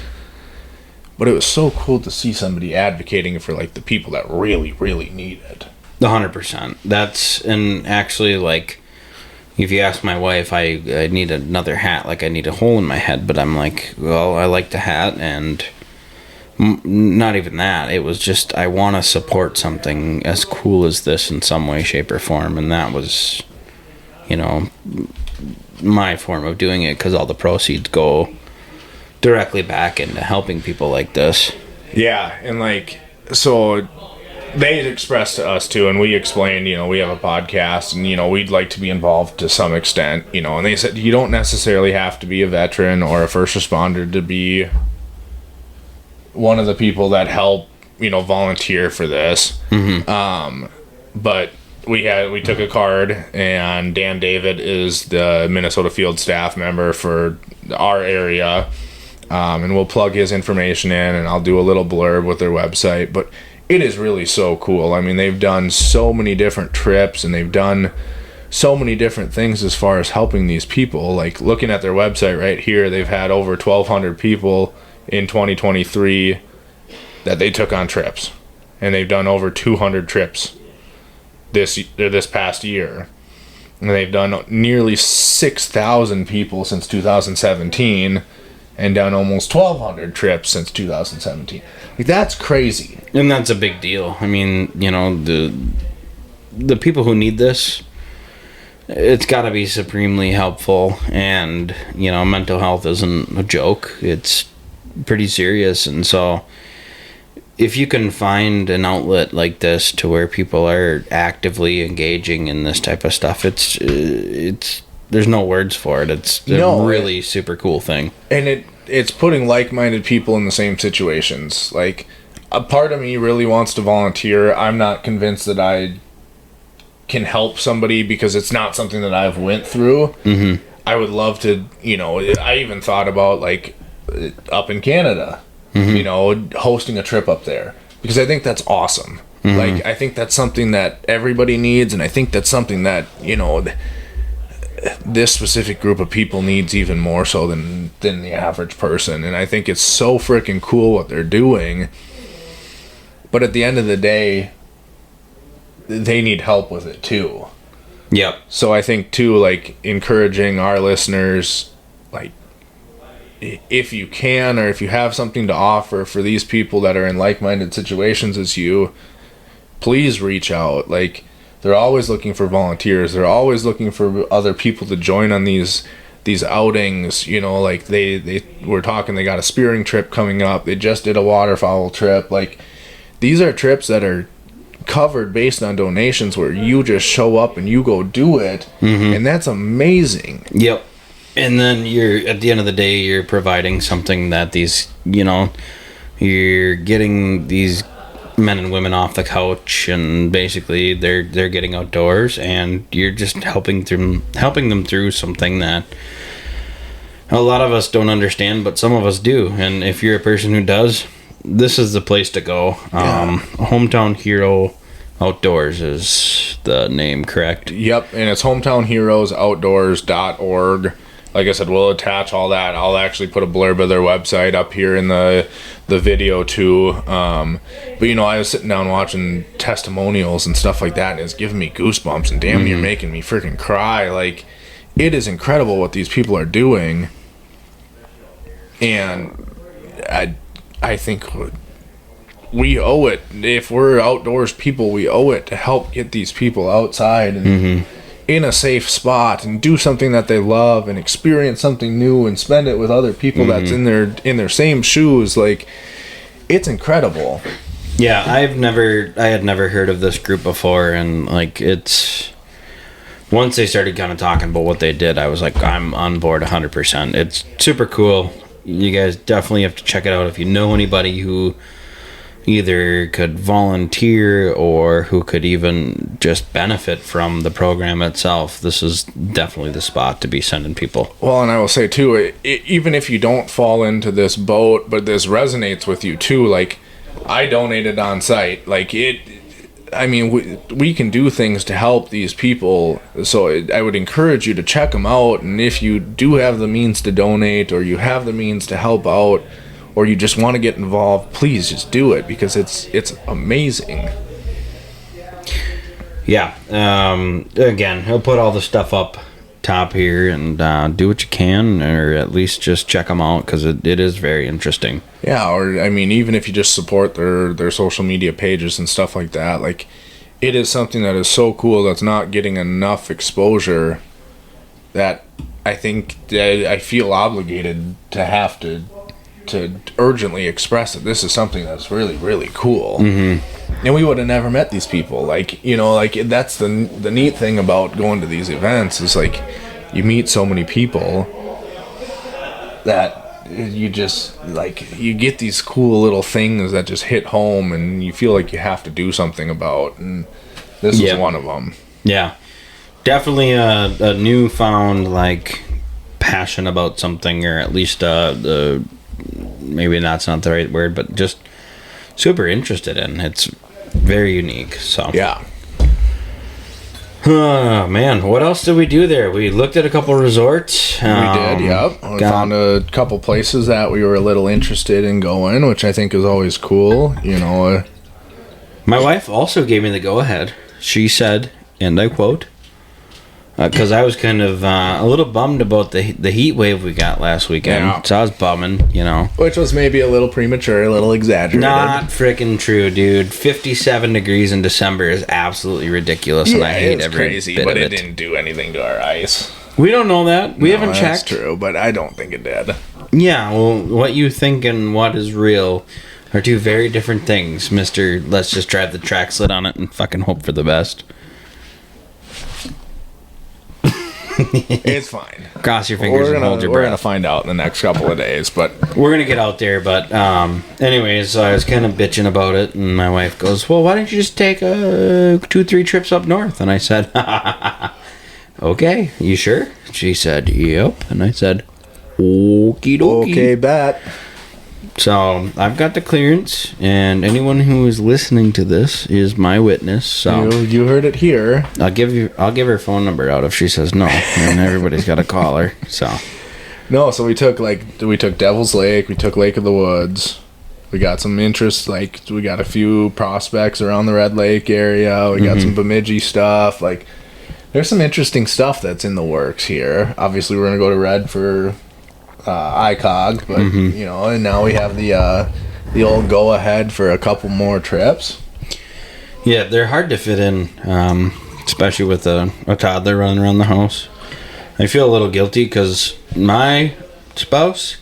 But it was so cool to see somebody advocating for like the people that really, really need it. 100%. That's, and actually, like, if you ask my wife, I need another hat, like I need a hole in my head, but I'm like, well, I like the hat, and not even that. It was just, I want to support something as cool as this in some way, shape, or form, and that was, my form of doing it, because all the proceeds go directly back into helping people like this. Yeah, and like, so they had expressed to us too, and we explained, we have a podcast and, we'd like to be involved to some extent, and they said you don't necessarily have to be a veteran or a first responder to be one of the people that help, volunteer for this. But we took a card, and Dan David is the Minnesota field staff member for our area, and we'll plug his information in, and I'll do a little blurb with their website. But it is really so cool. I mean, they've done so many different trips, and they've done so many different things as far as helping these people. Like looking at their website right here, they've had over 1,200 people in 2023 that they took on trips, and they've done over 200 trips this past year, and they've done nearly 6,000 people since 2017, and done almost 1,200 trips since 2017. Like, that's crazy. And that's a big deal. I mean, you know, the people who need this, it's got to be supremely helpful. And, you know, mental health isn't a joke. It's pretty serious. And so if you can find an outlet like this to where people are actively engaging in this type of stuff, it's there's no words for it. It's a really super cool thing. And it's putting like-minded people in the same situations. Like, a part of me really wants to volunteer. I'm not convinced that I can help somebody because it's not something that I've went through. Mm-hmm. I would love to, you know, I even thought about, like, up in Canada, mm-hmm. you know, hosting a trip up there. Because I think that's awesome. Mm-hmm. Like, I think that's something that everybody needs, and I think that's something that, you know, this specific group of people needs even more so than the average person. And I think it's so freaking cool what they're doing. But at the end of the day, they need help with it too. Yep. So I think too, like, encouraging our listeners, like, if you can, or if you have something to offer for these people that are in like-minded situations as you, please reach out. Like, they're always looking for volunteers. They're always looking for other people to join on these outings. You know, like they were talking, they got a spearing trip coming up. They just did a waterfowl trip. Like, these are trips that are covered based on donations where you just show up and you go do it. Mm-hmm. And that's amazing. Yep. And then you're, at the end of the day, you're providing something that these, you know, you're getting these men and women off the couch, and basically they're getting outdoors, and you're just helping them through something that a lot of us don't understand, but some of us do. And if you're a person who does, this is the place to go. Yeah. Hometown Hero Outdoors is the name, correct? Yep, and it's hometownheroesoutdoors.org. Like I said, we'll attach all that. I'll actually put a blurb of their website up here in the video too. But, you know, I was sitting down watching testimonials and stuff like that, and it's giving me goosebumps and damn near making me freaking cry. Like, it is incredible what these people are doing. And I think we owe it. If we're outdoors people, we owe it to help get these people outside and in a safe spot and do something that they love and experience something new and spend it with other people that's in their same shoes. Like, it's incredible. Yeah, I had never heard of this group before, and like, it's, once they started kind of talking about what they did, I was like, I'm on board 100%. It's super cool. You guys definitely have to check it out if you know anybody who either could volunteer or who could even just benefit from the program itself. This is definitely the spot to be sending people. Well, and I will say too, even if you don't fall into this boat, but this resonates with you too, like, I donated on site. Like, I mean, we can do things to help these people, so I would encourage you to check them out. And if you do have the means to donate, or you have the means to help out, or you just want to get involved, please just do it, because it's amazing. Yeah. Again, he'll put all the stuff up top here, and do what you can, or at least just check them out, because it is very interesting. Yeah, or I mean, even if you just support their social media pages and stuff like that, like, it is something that is so cool that's not getting enough exposure, that I think that I feel obligated to have to urgently express that this is something that's really, really cool. And we would have never met these people. Like, you know, like, that's the neat thing about going to these events, is like, you meet so many people that you just, like, you get these cool little things that just hit home, and you feel like you have to do something about, and this is one of them. Yeah, definitely a newfound, like, passion about something, or at least maybe that's not the right word, but just super interested in. It's very unique. So yeah. Oh man, what else did we do there? We looked at a couple resorts. We did, yep. We found a couple places that we were a little interested in going, which I think is always cool. You know, my wife also gave me the go-ahead. She said, and I quote, because I was kind of a little bummed about the heat wave we got last weekend. Yeah. So I was bumming, you know. Which was maybe a little premature, a little exaggerated. Not freaking true, dude. 57 degrees in December is absolutely ridiculous, and I hate every crazy, bit but of it didn't do anything to our ice. We don't know that. We haven't That's checked. true, but I don't think it did. Yeah, well, what you think and what is real are two very different things, Mr. Let's just drive the track sled on it and fucking hope for the best. It's fine. Cross your fingers and hold your We're gonna breath. find out in the next couple of days, but We're gonna get out there, but anyways, I was kind of bitching about it, and my wife goes, "Well, why don't you just take 2-3 trips up north?" And I said, "Okay, you sure?" She said, "Yep," and I said, "Okie dokie." okay, bet. So I've got the clearance, and anyone who is listening to this is my witness. So You heard it here. I'll give her phone number out if she says no, and everybody's got to call her. So No, so we took Devil's Lake, we took Lake of the Woods. We got some interest, like we got a few prospects around the Red Lake area. We got some Bemidji stuff. Like there's some interesting stuff that's in the works here. Obviously, we're gonna go to Red for ICOG, but you know, and now we have the old go ahead for a couple more trips. yeah, they're hard to fit in, especially with a toddler running around the house. I feel a little guilty because my spouse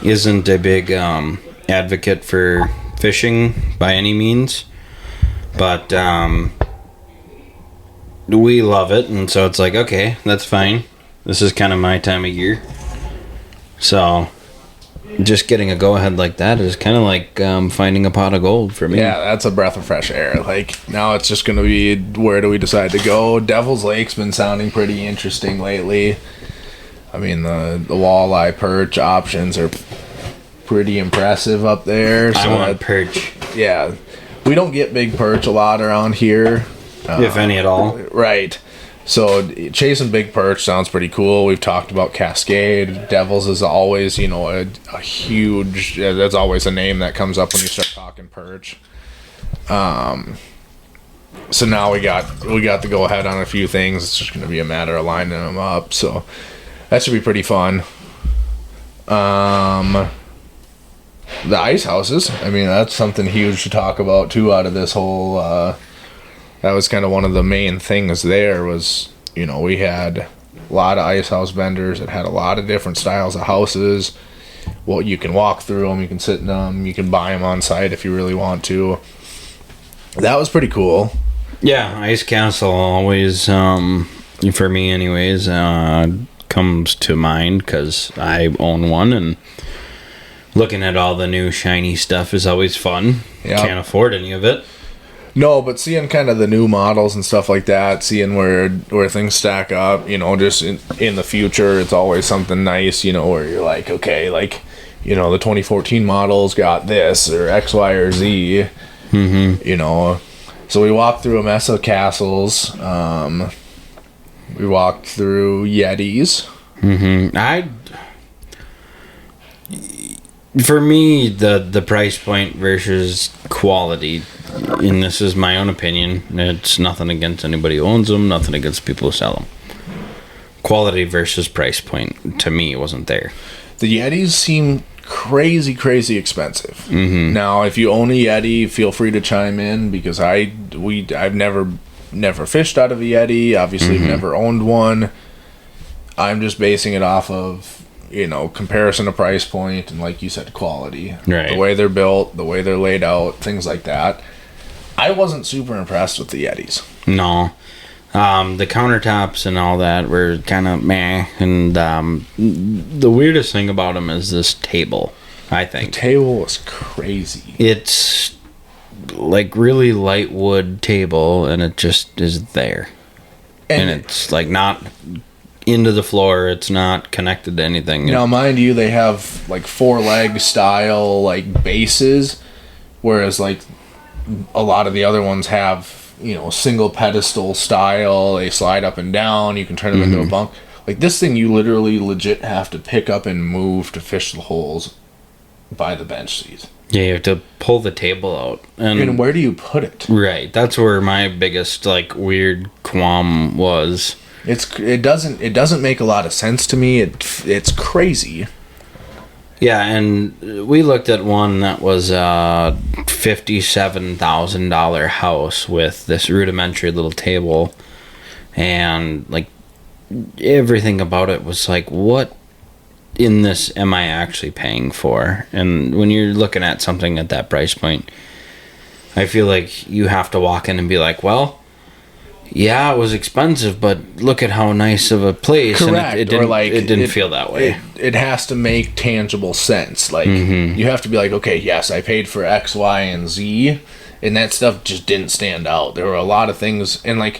isn't a big advocate for fishing by any means, but we love it, and so it's like, okay, that's fine. This is kind of my time of year. So, just getting a go-ahead like that is kind of like finding a pot of gold for me. Yeah, that's a breath of fresh air. Like, now it's just going to be, where do we decide to go? Devil's Lake's been sounding pretty interesting lately. I mean, the walleye perch options are pretty impressive up there. I want perch, Yeah. We don't get big perch a lot around here. if any at all. Right. So chasing big perch sounds pretty cool. We've talked about Cascade. Devils is always, you know, a huge. That's always a name that comes up when you start talking perch. So now we got to go ahead on a few things. It's just going to be a matter of lining them up. So that should be pretty fun. The ice houses. I mean, that's something huge to talk about too. Out of this whole. That was kind of one of the main things there was, you know, we had a lot of ice house vendors that had a lot of different styles of houses. Well, you can walk through them, you can sit in them, you can buy them on site if you really want to. That was pretty cool. Yeah, Ice Castle always, for me anyways, comes to mind because I own one, and looking at all the new shiny stuff is always fun. Yep. Can't afford any of it. No, but seeing kind of the new models and stuff like that, seeing where things stack up, you know, just in the future, it's always something nice, you know, where you're like, okay, like, you know, the 2014 models got this or X, Y, or Z, you know. So we walked through a mess of castles. We walked through Yetis. For me, the price point versus quality, and this is my own opinion, it's nothing against anybody who owns them, nothing against people who sell them. Quality versus price point, to me, wasn't there. The Yetis seem crazy expensive. Now, if you own a Yeti, feel free to chime in, because I've never fished out of a Yeti. Obviously, never owned one. I'm just basing it off of, you know, comparison to price point and, like you said, quality. Right. The way they're built, the way they're laid out, things like that. I wasn't super impressed with the Yetis. No. The countertops and all that were kind of meh. And the weirdest thing about them is this table, I think. The table was crazy. It's like really light wood table, and it just is there. And it's like not into the floor. It's not connected to anything. Now, mind you, they have like 4-leg style like bases, whereas like a lot of the other ones have single pedestal style. They slide up and down. You can turn them into a bunk. Like this thing, you literally legit have to pick up and move to fish the holes by the bench seat. Yeah, you have to pull the table out. And where do you put it? Right. That's where my biggest weird qualm was. It doesn't make a lot of sense to me. It's crazy. Yeah, and we looked at one that was a $57,000 house with this rudimentary little table, and everything about it was what in this am I actually paying for? And when you're looking at something at that price point, I feel like you have to walk in and be like, well, yeah, it was expensive, but look at how nice of a place. Correct. And it didn't feel that way. It has to make tangible sense. You have to be like, okay, yes, I paid for X, Y, and Z, and that stuff just didn't stand out. There were a lot of things, and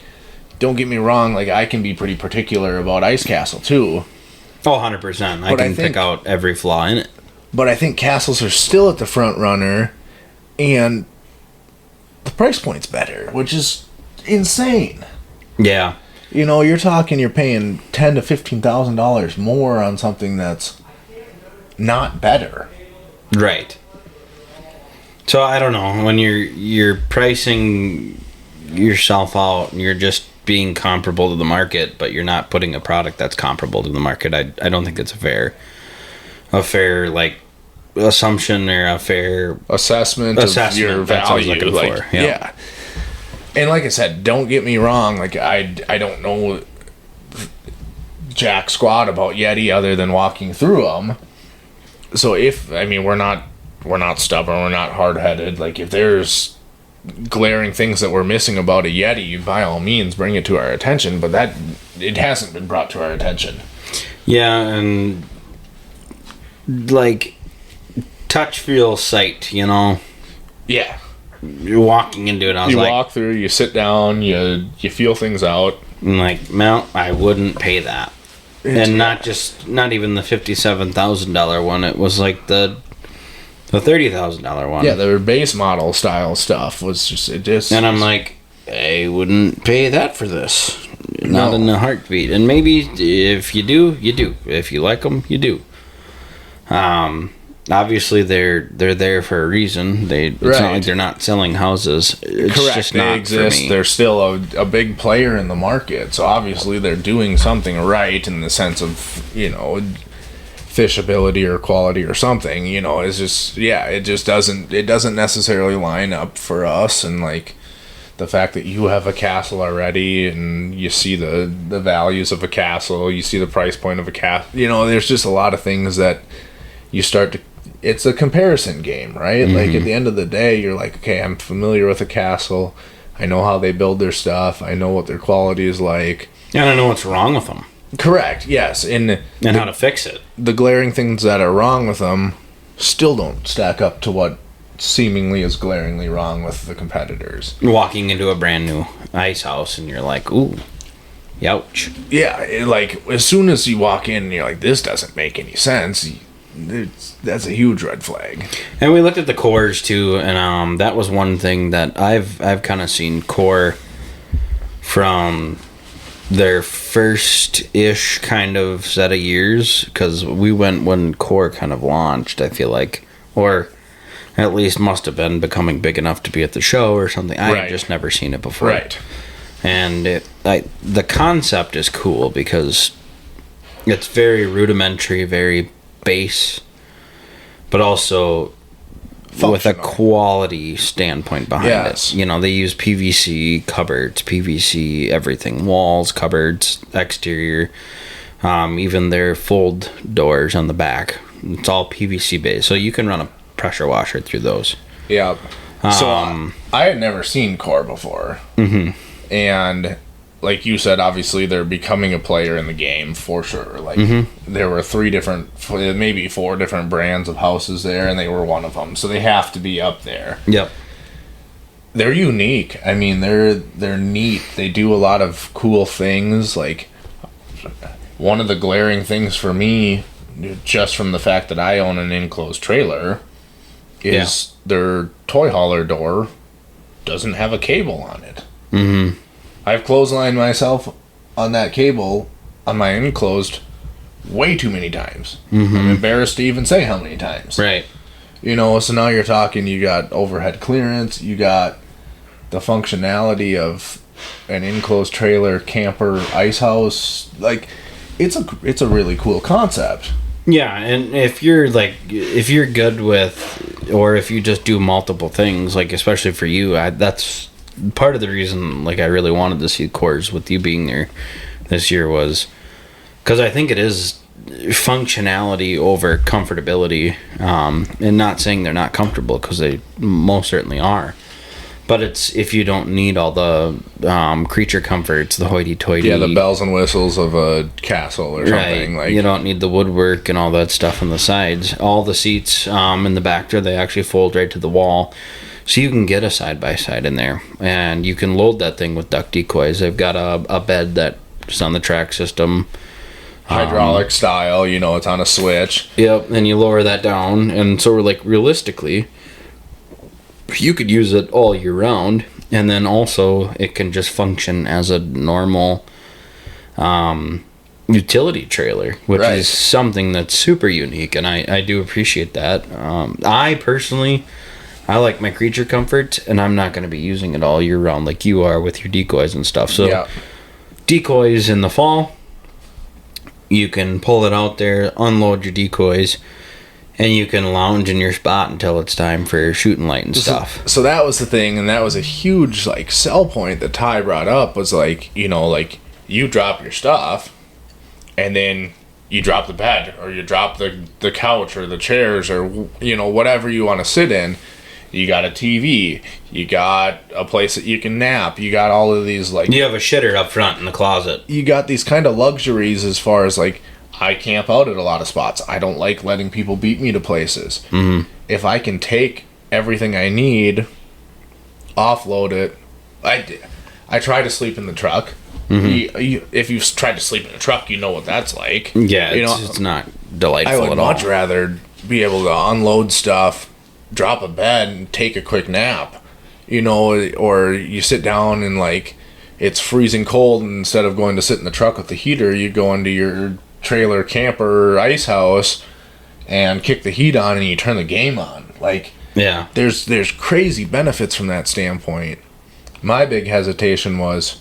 don't get me wrong, I can be pretty particular about Ice Castle too. Oh, 100%. I can pick out every flaw in it. But I think Castles are still at the front runner, and the price point's better, which is insane. Yeah. You're paying $10,000 to $15,000 more on something that's not better. Right. So I don't know, when you're pricing yourself out and you're just being comparable to the market, but you're not putting a product that's comparable to the market, I don't think it's a fair assumption or a fair assessment of your value. Yeah. And like I said, don't get me wrong, I don't know jack squat about Yeti other than walking through them. So we're not stubborn, we're not hard-headed. If there's glaring things that we're missing about a Yeti, by all means bring it to our attention, but that it hasn't been brought to our attention. Yeah, and touch, feel, sight, Yeah. You're walking into it, you walk through, you sit down, you feel things out. I'm Mount, I wouldn't pay that. And not even the $57,000 one, it was the $30,000 one. Yeah, their base model style stuff was just and I'm I wouldn't pay that for this. Not in a heartbeat. And maybe if you do, you do. If you like them, you do. Obviously they're there for a reason. It's not they're not selling houses. It's correct. Just they not exist. For me. They're still a big player in the market. So obviously they're doing something right in the sense of fishability or quality or something. It's just it doesn't necessarily line up for us. And the fact that you have a castle already and you see the values of a castle, you see the price point of a castle. There's just a lot of things that you start to. It's a comparison game, right? Mm-hmm. At the end of the day, you're okay, I'm familiar with a castle. I know how they build their stuff. I know what their quality is like. And I know what's wrong with them. Correct, yes. And how to fix it. The glaring things that are wrong with them still don't stack up to what seemingly is glaringly wrong with the competitors. Walking into a brand new ice house and you're ooh, youch. Yeah, as soon as you walk in and you're this doesn't make any sense, that's a huge red flag. And we looked at the cores too, and that was one thing that I've kind of seen Core from their first-ish kind of set of years, because we went when Core kind of launched, I feel or at least must have been becoming big enough to be at the show or something. I had just never seen it before. Right. And the concept is cool because it's very rudimentary, very base, but also functional. With a quality standpoint behind it. They use PVC cupboards, PVC everything, walls, cupboards, exterior, even their fold doors on the back. It's all PVC based, so you can run a pressure washer through those. Yeah. So I had never seen Core before. Mm-hmm. And like you said, obviously they're becoming a player in the game for sure. There were maybe 4 different brands of houses there, and they were one of them. So they have to be up there. Yep. They're unique. They're neat. They do a lot of cool things. One of the glaring things for me, just from the fact that I own an enclosed trailer, is their toy hauler door doesn't have a cable on it. Mm-hmm. I've clotheslined myself on that cable on my enclosed way too many times. Mm-hmm. I'm embarrassed to even say how many times. Right. You know, so now you're talking, you got overhead clearance, you got the functionality of an enclosed trailer, camper, ice house. Like, it's a really cool concept. Yeah, and if you're good with, or if you just do multiple things, like especially for you, that's part of the reason. Like, I really wanted to see Coors with you being there this year was because I think it is functionality over comfortability, and not saying they're not comfortable because they most certainly are. But it's if you don't need all the creature comforts, the hoity-toity. Yeah, the bells and whistles of a castle or something. Right. Like, you don't need the woodwork and all that stuff on the sides. All the seats in the back there, they actually fold right to the wall. So you can get a side-by-side in there. And you can load that thing with duck decoys. They've got a bed that's on the track system. hydraulic style, you know, it's on a switch. Yep, and you lower that down. And so, like, realistically, you could use it all year round, and then also it can just function as a normal utility trailer, which Right. is something that's super unique, and I do appreciate that. I personally, I like my creature comfort, and I'm not going to be using it all year round like you are with your decoys and stuff. So Yeah. decoys in the fall, you can pull it out there, unload your decoys, and you can lounge in your spot until it's time for shooting light and stuff. So that was the thing, and that was a huge, like, sell point that Ty brought up was, like, you know, like, you drop your stuff, and then you drop the bed, or you drop the couch, or the chairs, or, you know, whatever you want to sit in. You got a TV, you got a place that you can nap, you got all of these, like... You have a shitter up front in the closet. You got these kind of luxuries as far as, like, I camp out at a lot of spots. I don't like letting people beat me to places. Mm-hmm. If I can take everything I need, offload it, I try to sleep in the truck. Mm-hmm. If you've tried to sleep in a truck, you know what that's like. Yeah, you it's not delightful I would at all. much rather be able to unload stuff, drop a bed, and take a quick nap. You know, or you sit down and, like, it's freezing cold, and instead of going to sit in the truck with the heater, you go into your trailer, camper, ice house, and kick the heat on, and you turn the game on. Like, Yeah. there's crazy benefits from that standpoint. My big hesitation was,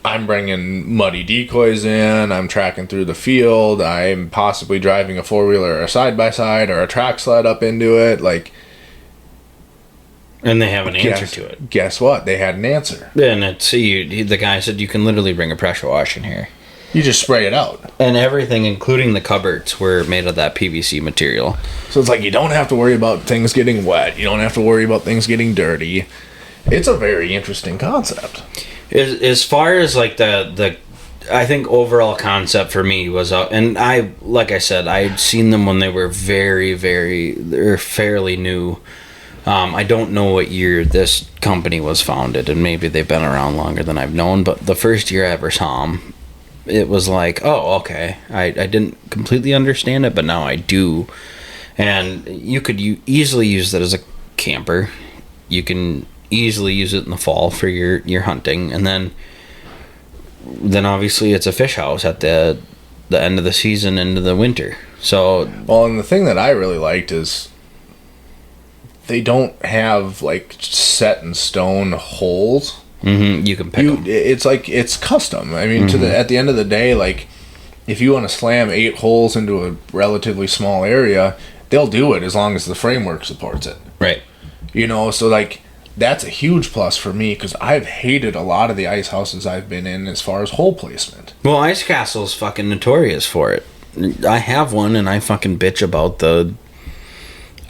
I'm bringing muddy decoys in, I'm tracking through the field, I'm possibly driving a four-wheeler or a side-by-side or a track sled up into it. Like, And they have an answer to it. Guess what? They had an answer. And the guy said you can literally bring a pressure wash in here. You just spray it out. And everything, including the cupboards, were made of that PVC material. So it's like you don't have to worry about things getting wet. You don't have to worry about things getting dirty. It's a very interesting concept. As far as like the I think overall concept for me was, and like I said, I'd seen them when they were they're fairly new. I don't know what year this company was founded, and maybe they've been around longer than I've known, but the first year I ever saw them, it was like, oh, okay. I didn't completely understand it, but now I do. And you could easily use that as a camper. You can easily use it in the fall for your hunting, and then obviously it's a fish house at the end of the season into the winter. So, well, and the thing that I really liked is they don't have, like, set in stone holes. you can pick them. It's like it's custom. I mean, at the end of the day, like, if you want to slam 8 holes into a relatively small area, they'll do it as long as the framework supports it. Right. You know, so, like, that's a huge plus for me because I've hated a lot of the ice houses I've been in as far as hole placement. Well, Ice Castle's fucking notorious for it. I have one, and I fucking bitch about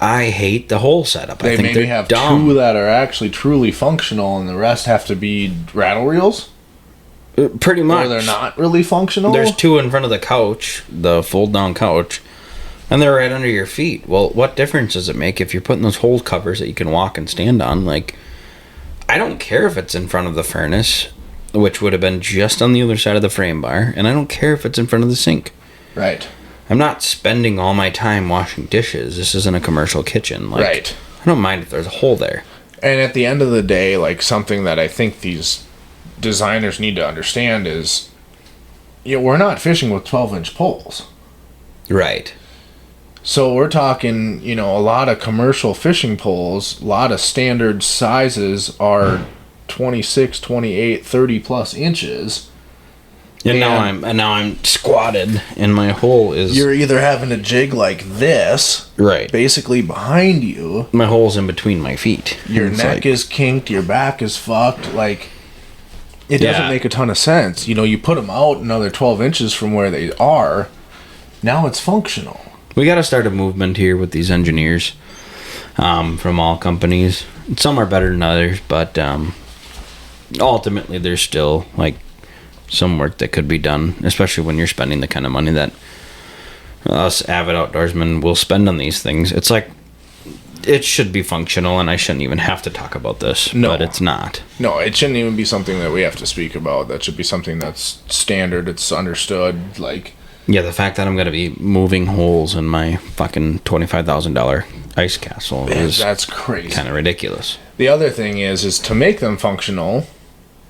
I hate the hole setup. They I think maybe they're have dumb. 2 that are actually truly functional, and the rest have to be rattle reels. Pretty much. Or they're not really functional. There's 2 in front of the couch, the fold-down couch, and they're right under your feet. Well, what difference does it make if you're putting those hole covers that you can walk and stand on? Like, I don't care if it's in front of the furnace, which would have been just on the other side of the frame bar, and I don't care if it's in front of the sink. Right. I'm not spending all my time washing dishes. This isn't a commercial kitchen. Like, Right. I don't mind if there's a hole there. And at the end of the day, like, something that I think these designers need to understand is, we're not fishing with 12-inch poles. Right. So we're talking, a lot of commercial fishing poles, a lot of standard sizes are 26, 28, 30 plus inches. And now I'm squatted, and my hole is. You're either having to jig like this, right, basically behind you. My hole's in between my feet. Your neck is kinked. Your back is fucked. Like, it doesn't make a ton of sense. You put them out another 12 inches from where they are. Now it's functional. We got to start a movement here with these engineers, from all companies. Some are better than others, but ultimately there's still like some work that could be done, especially when you're spending the kind of money that us avid outdoorsmen will spend on these things. It's like, it should be functional, and I shouldn't even have to talk about this, but it's not. No, it shouldn't even be something that we have to speak about. That should be something that's standard, it's understood, like... Yeah, the fact that I'm going to be moving holes in my fucking $25,000 ice castle is... That's crazy. Kind of ridiculous. The other thing is to make them functional,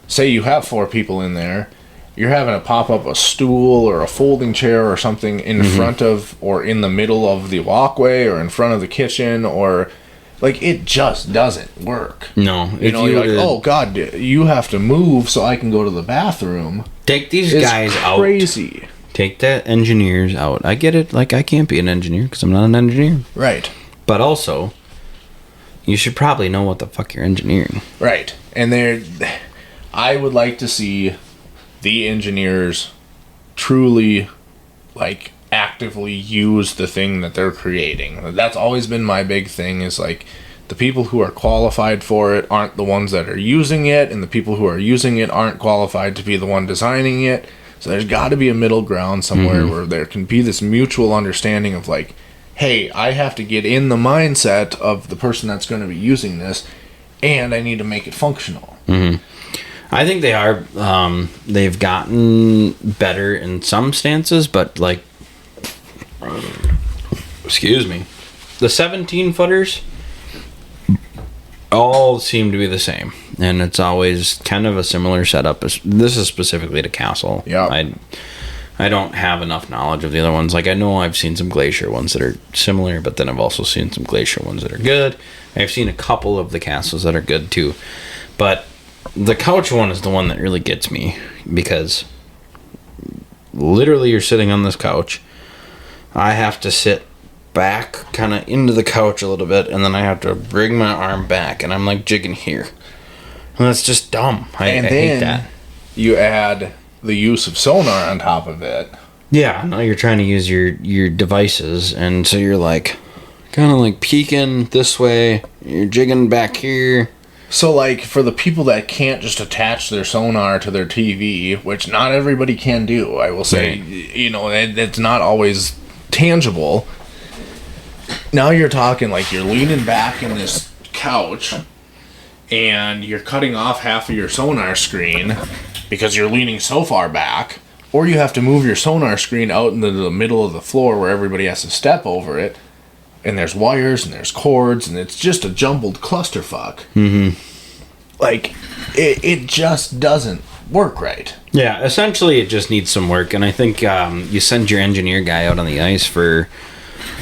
say you have 4 people in there, you're having to pop up a stool or a folding chair or something in front of or in the middle of the walkway or in front of the kitchen, or like, it just doesn't work. No. You're like, oh God, you have to move so I can go to the bathroom. Take these guys out. Crazy. Take the engineers out. I get it. Like, I can't be an engineer because I'm not an engineer. Right. But also, you should probably know what the fuck you're engineering. Right. And I would like to see the engineers truly, like, actively use the thing that they're creating. That's always been my big thing, is like, the people who are qualified for it aren't the ones that are using it, and the people who are using it aren't qualified to be the one designing it. So there's got to be a middle ground somewhere where there can be this mutual understanding of like, hey, I have to get in the mindset of the person that's going to be using this, and I need to make it functional. I think they are. They've gotten better in some stances, but like, excuse me, the 17-footers all seem to be the same, and it's always kind of a similar setup. This is specifically to Castle. Yeah. I don't have enough knowledge of the other ones. Like, I know I've seen some Glacier ones that are similar, but then I've also seen some Glacier ones that are good. I've seen a couple of the Castles that are good too, but the couch one is the one that really gets me, because literally you're sitting on this couch. I have to sit back kind of into the couch a little bit, and then I have to bring my arm back, and I'm like jigging here. And that's just dumb. I hate that. You add the use of sonar on top of it. Yeah, now you're trying to use your devices, and so you're like kind of like peeking this way, you're jigging back here. So, like, for the people that can't just attach their sonar to their TV, which not everybody can do, I will say, it's not always tangible. Now you're talking like you're leaning back in this couch and you're cutting off half of your sonar screen because you're leaning so far back, or you have to move your sonar screen out into the middle of the floor where everybody has to step over it, and there's wires and there's cords, and it's just a jumbled clusterfuck. Like, it just doesn't work right. Yeah, essentially it just needs some work, and I think you send your engineer guy out on the ice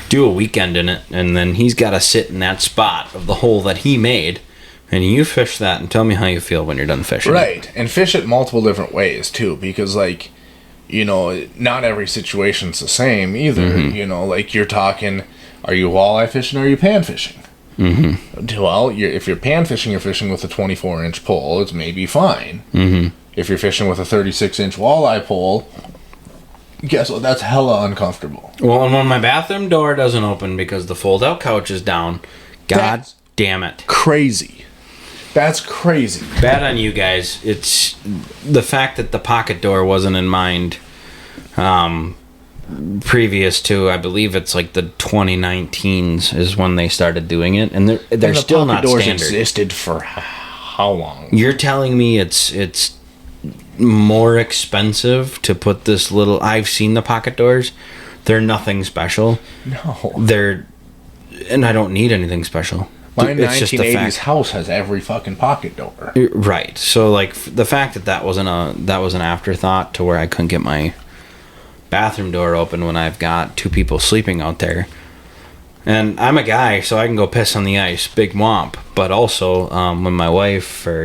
do a weekend in it, and then he's got to sit in that spot of the hole that he made, and you fish that and tell me how you feel when you're done fishing. Right, and fish it multiple different ways too, because like, not every situation's the same either. Like, you're talking, are you walleye fishing or are you pan fishing? Well, if you're pan fishing, you're fishing with a 24-inch pole, it's maybe fine. If you're fishing with a 36-inch walleye pole, guess what? That's hella uncomfortable. Well, and when my bathroom door doesn't open because the fold-out couch is down, God damn it. Crazy. That's crazy. Bad on you guys. It's the fact that the pocket door wasn't in mind previous to, I believe it's like the 2019s is when they started doing it, and they're still not standard. Doors existed for how long? You're telling me it's more expensive to put this little... I've seen the pocket doors. They're nothing special. No. And I don't need anything special. My It's just the 1980s fact. house has every fucking pocket door. Right. So like the fact that was an afterthought to where I couldn't get my bathroom door open when I've got two people sleeping out there. And I'm a guy, so I can go piss on the ice, big womp. But also, when my wife or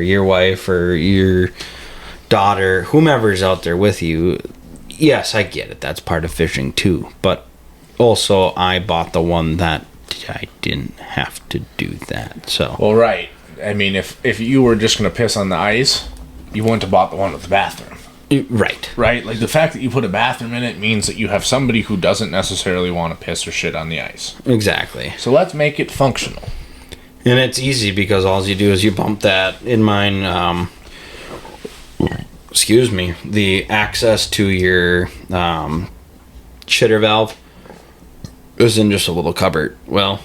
your daughter, whomever's out there with you, yes, I get it. That's part of fishing too. But also, I bought the one that I didn't have to do that. So Well, right. I mean, if you were just going to piss on the ice, you wouldn't have bought the one with the bathroom. right. Right? Like, the fact that you put a bathroom in it means that you have somebody who doesn't necessarily want to piss or shit on the ice. Exactly. So let's make it functional. And it's easy because all you do is you bump that. In mine, excuse me, the access to your shitter valve is in just a little cupboard. Well,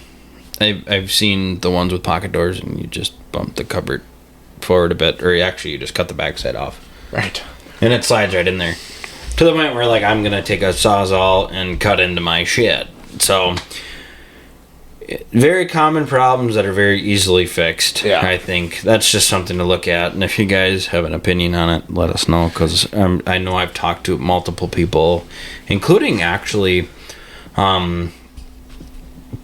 I've seen the ones with pocket doors, and you just bump the cupboard forward a bit, or actually you just cut the backside off, Right. and it slides right in there. To the point where like I'm gonna take a sawzall and cut into my shit. So very common problems that are very easily fixed. Yeah. I think that's just something to look at. And if you guys have an opinion on it, let us know, because I know I've talked to multiple people, including actually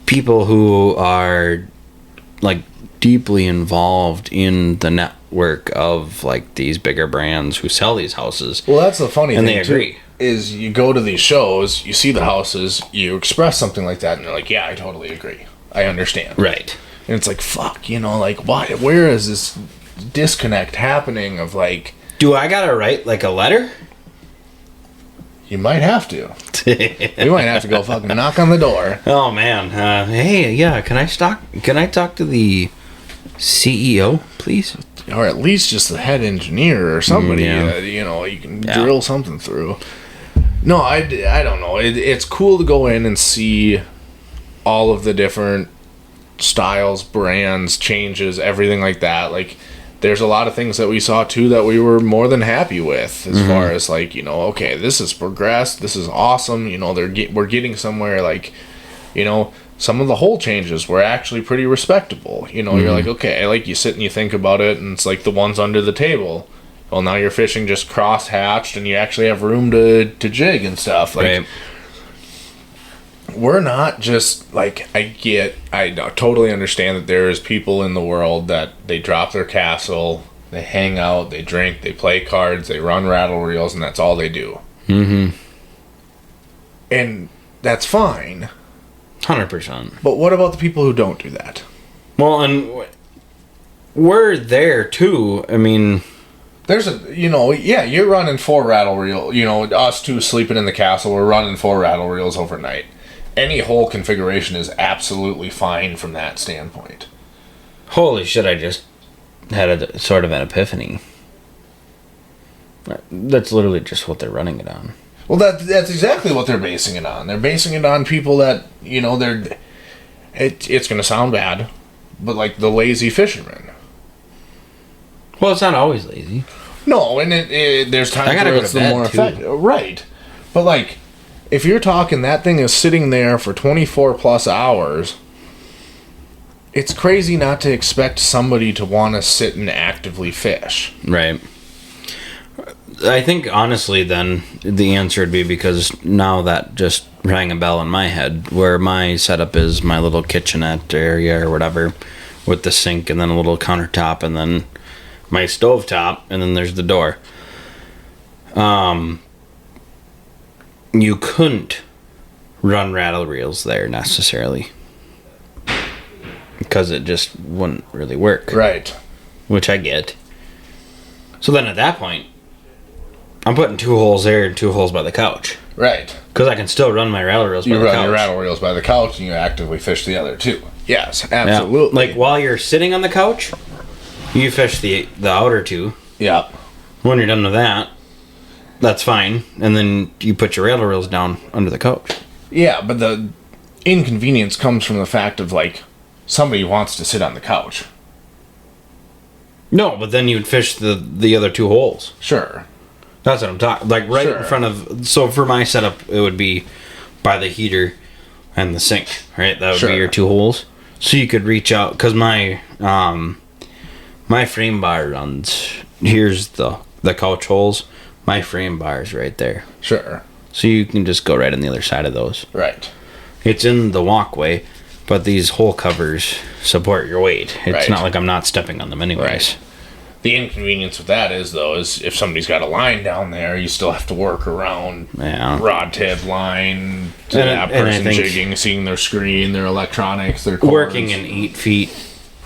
people who are like deeply involved in the network of like these bigger brands who sell these houses. Well, that's the funny And thing, they agree. too, is you go to these shows, you see the houses, you express something like that, and you're like, yeah, I totally agree. I understand. Right. And it's like, fuck, like, why? Where is this disconnect happening of, like, Do I gotta write like a letter? you might have to. We might have to go fucking knock on the door. Oh man. Hey, yeah. Can I talk to the CEO, please? Or at least just the head engineer or somebody, Yeah. You can drill something through. No, I don't know. It's cool to go in and see all of the different styles, brands, changes, everything like that. Like, there's a lot of things that we saw too that we were more than happy with, as far as like, okay, this has progressed, this is awesome. We're getting somewhere. Like, some of the hole changes were actually pretty respectable. You're like, okay, like you sit and you think about it, and it's like the ones under the table. Well, now you're fishing just cross hatched, and you actually have room to jig and stuff. Like, Right. we're not just like, I totally understand that there is people in the world that they drop their castle, they hang out, they drink, they play cards, they run rattle reels, and that's all they do. Mm-hmm. And that's fine. 100%. But what about the people who don't do that? Well, and we're there too. I mean, There's you're running 4 rattle reel. Us two sleeping in the castle, we're running 4 rattle reels overnight. Any whole configuration is absolutely fine from that standpoint. holy shit! I just had a sort of an epiphany. That's literally just what they're running it on. Well, that's exactly what they're basing it on. They're basing it on people that, it's going to sound bad, but like the lazy fishermen. Well, it's not always lazy. No, and there's times I gotta where go it's to the bed, more too. effective. Right. But like, if you're talking that thing is sitting there for 24 plus hours, it's crazy not to expect somebody to want to sit and actively fish. Right. I think honestly, then the answer would be because now that just rang a bell in my head, where my setup is my little kitchenette area or whatever, with the sink and then a little countertop and then my stove top and then there's the door. You couldn't run rattle reels there necessarily because it just wouldn't really work. Right. Which I get. So then at that point, I'm putting 2 holes there and 2 holes by the couch. Right. Because I can still run my rattle reels by You the run couch. your rattle reels by the couch and you actively fish the other two. Yes, Yeah. absolutely. Like while you're sitting on the couch, you fish the outer 2. Yeah. When you're done with that, that's fine. And then you put your rattle reels down under the couch. Yeah, but the inconvenience comes from the fact of like somebody wants to sit on the couch. No, but then you'd fish the other 2 holes. Sure. That's what I'm talking. Like right Sure. in front of. So for my setup, it would be by the heater and the sink. Right, that would Sure. be your 2 holes. So you could reach out, because my frame bar runs. Here's the couch holes. My frame bar is right there. Sure. So you can just go right on the other side of those. Right. It's in the walkway, but these hole covers support your weight. It's Right. not like I'm not stepping on them anyways. Right. The inconvenience with that is, though, is if somebody's got a line down there, you still have to work around Yeah. rod tip line to And- that and I person think- jigging, seeing their screen, their electronics, their cords. Working in 8 feet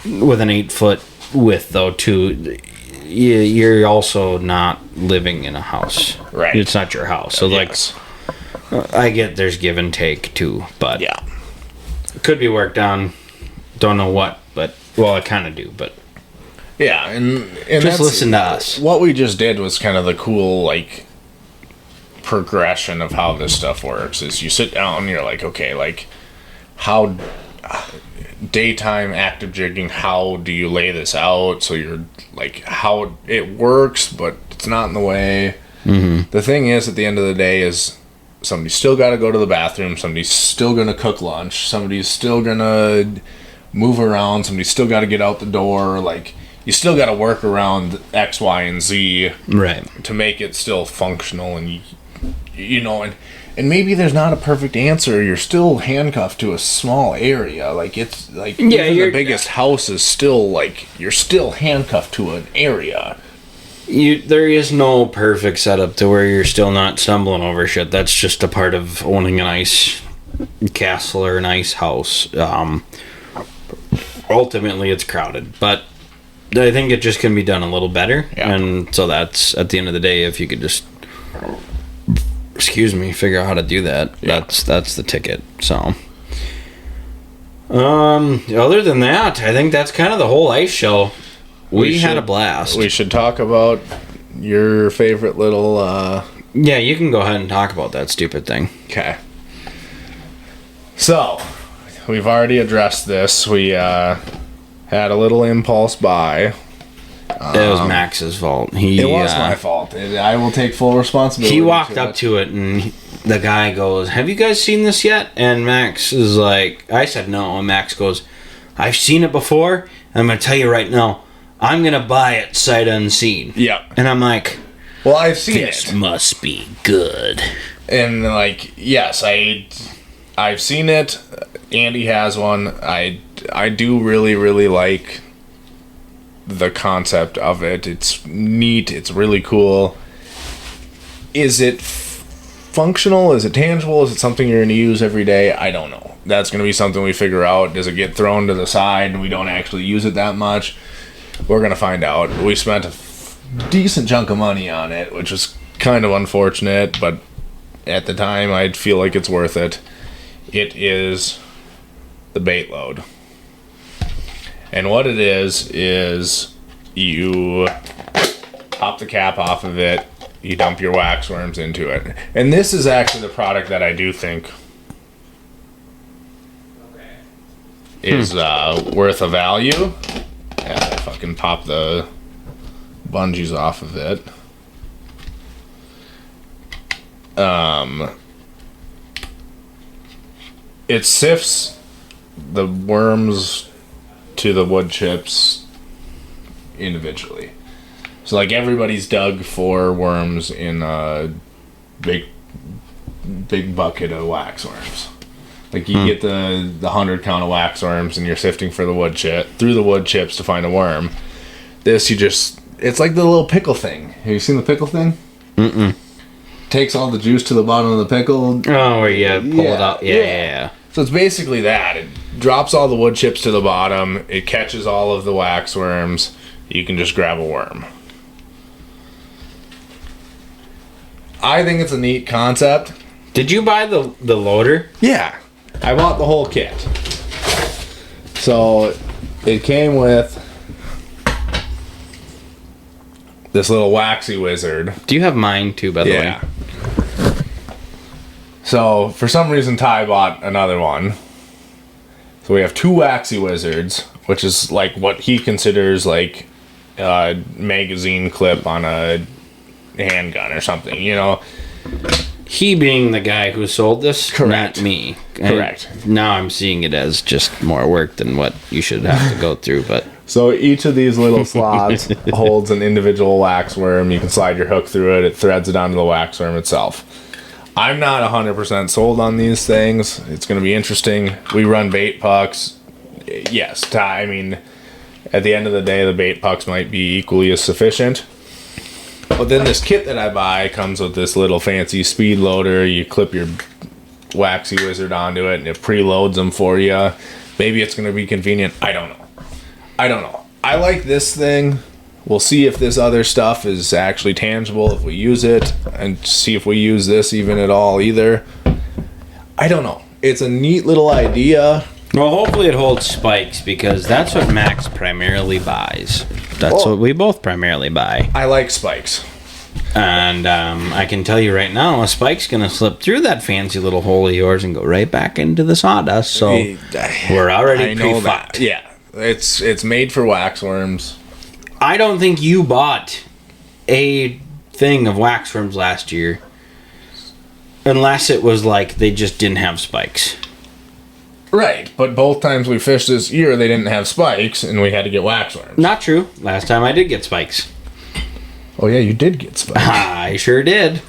with an 8-foot width, though, too, you're also not living in a house. Right. It's not your house. So, Yes. I get there's give and take, too, but Yeah. it could be worked on. Don't know what, but, well, I kind of do, but Yeah, and just that's, listen to us. what we just did was kind of the cool, like, progression of how this stuff works. Is you sit down and you're like, okay, like, how daytime active jigging, how do you lay this out so you're like how it works but it's not in the way. The thing is, at the end of the day, is somebody's still got to go to the bathroom, somebody's still gonna cook lunch, somebody's still gonna move around, somebody's still got to get out the door, like you still got to work around X, Y, and Z Right. to make it still functional. And you know, and maybe there's not a perfect answer. You're still handcuffed to a small area. Like it's like Yeah, even you're- the biggest house is still like you're still handcuffed to an area. There is no perfect setup to where you're still not stumbling over shit. That's just a part of owning an ice castle or an ice house. Ultimately, it's crowded, but I think it just can be done a little better. Yeah. And so that's, at the end of the day, if you could just, figure out how to do that, that's the ticket. So, other than that, I think that's kind of the whole ice show. We had a should- blast. We should talk about your favorite little. Yeah, you can go ahead and talk about that stupid thing. Okay. So, we've already addressed this. We had a little impulse buy. It was Max's fault. He It was my fault. I will take full responsibility. he walked up it. to it and the guy goes, "Have you guys seen this yet?" And Max is like, I said no, and Max goes, "I've seen it before, and I'm gonna tell you right now, I'm gonna buy it sight unseen." Yeah. And I'm like, Well, I've seen this it. must be good. And like, yes, I've seen it. Andy has one. I do really like the concept of it. It's neat. It's really cool. Is it functional? Is it tangible? Is it something you're going to use every day? I don't know. That's going to be something we figure out. Does it get thrown to the side and we don't actually use it that much? We're going to find out. We spent a decent chunk of money on it, which is kind of unfortunate, but at the time I'd feel like it's worth it. It is the bait load. And what it is you pop the cap off of it, you dump your wax worms into it. And this is actually the product that I do think is worth a value. Yeah, I fucking pop the bungees off of it. It sifts the worms to the wood chips individually. So like everybody's dug for worms in a big bucket of wax worms. Like you get the 100 count of wax worms and you're sifting for the wood chip through the wood chips to find a worm. This it's like the little pickle thing. Have you seen the pickle thing? Mm-mm. Takes all the juice to the bottom of the pickle. Oh, where you pull it Yeah, out. Yeah. So it's basically that. It drops all the wood chips to the bottom. It catches all of the wax worms. You can just grab a worm. I think it's a neat concept. Did you buy the loader? Yeah. I bought the whole kit. So it came with this little waxy wizard. Do you have mine too, by the way? So for some reason Ty bought another one. So we have two waxy wizards, which is like what he considers like a magazine clip on a handgun or something, you know. He being the guy who sold this, Correct. not me. Correct. Now I'm seeing it as just more work than what you should have to go through, but So each of these little slots holds an individual waxworm. You can slide your hook through it. It threads it onto the waxworm itself. I'm not 100% sold on these things. It's going to be interesting. We run bait pucks. Yes, I mean, at the end of the day, the bait pucks might be equally as sufficient. But then this kit that I buy comes with this little fancy speed loader. You clip your waxy wizard onto it and it preloads them for you. Maybe it's going to be convenient. I don't know. I like this thing. We'll see if this other stuff is actually tangible, if we use it, and see if we use this even at all either. I don't know. It's a neat little idea. well, hopefully it holds spikes because that's what Max primarily buys. That's what we both primarily buy. I like spikes. And I can tell you right now, a spike's going to slip through that fancy little hole of yours and go right back into the sawdust. So we're already pre-fucked. Yeah. It's made for waxworms. I don't think you bought a thing of waxworms last year unless it was like they just didn't have spikes. Right, but both times we fished this year, they didn't have spikes, and we had to get waxworms. Not true. Last time I did get spikes. Oh yeah, you did get spikes. I sure did.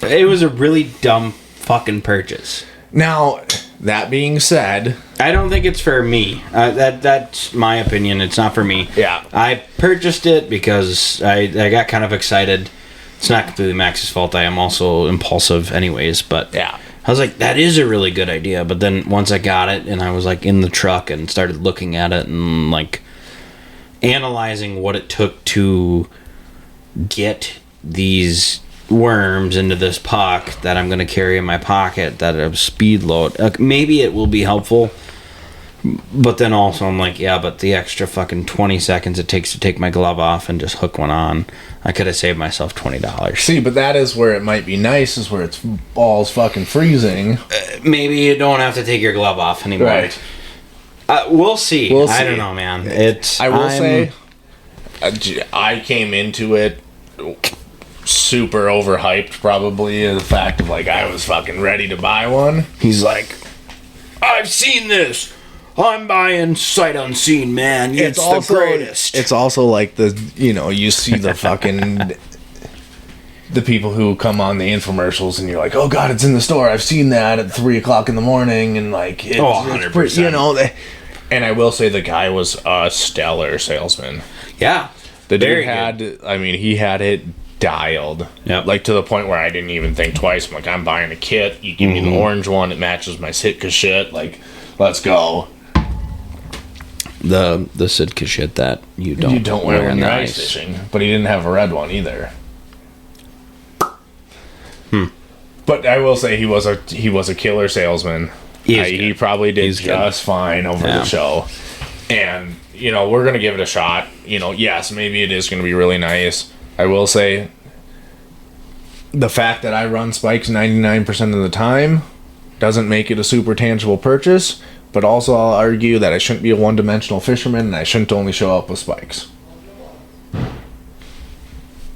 It was a really dumb fucking purchase. Now, that being said, I don't think it's for me. That's my opinion. It's not for me. Yeah. I purchased it because I got kind of excited. It's not completely Max's fault. I am also impulsive anyways, but yeah. I was like, that is a really good idea. But then once I got it and I was like in the truck and started looking at it and like analyzing what it took to get these worms into this puck that I'm going to carry in my pocket that a speed load, maybe it will be helpful, but then also I'm like, yeah, but the extra fucking 20 seconds it takes to take my glove off and just hook one on, I could have saved myself $20. See, but that is where it might be nice, is where it's balls fucking freezing. Maybe you don't have to take your glove off anymore. Right. We'll see. We'll see. I don't know, man. I will say, I came into it super overhyped, probably, the fact of like I was fucking ready to buy one. He's like, I've seen this. I'm buying sight unseen, man. It's also the greatest. It's also like you see the fucking the people who come on the infomercials and you're like, oh god, it's in the store. I've seen that at 3:00 in the morning, and like, it's 100%. And I will say the guy was a stellar salesman. Yeah, the dude he had it dialed. Yep. Like to the point where I didn't even think twice. I'm like, I'm buying a kit. You give me the orange one. It matches my Sitka shit. Like, let's go. The Sitka shit that you don't wear when you're ice fishing. But he didn't have a red one either. But I will say he was a killer salesman. He probably did just fine over the show. And, we're going to give it a shot. Yes, maybe it is going to be really nice. I will say the fact that I run spikes 99% of the time doesn't make it a super tangible purchase, but also I'll argue that I shouldn't be a one-dimensional fisherman and I shouldn't only show up with spikes.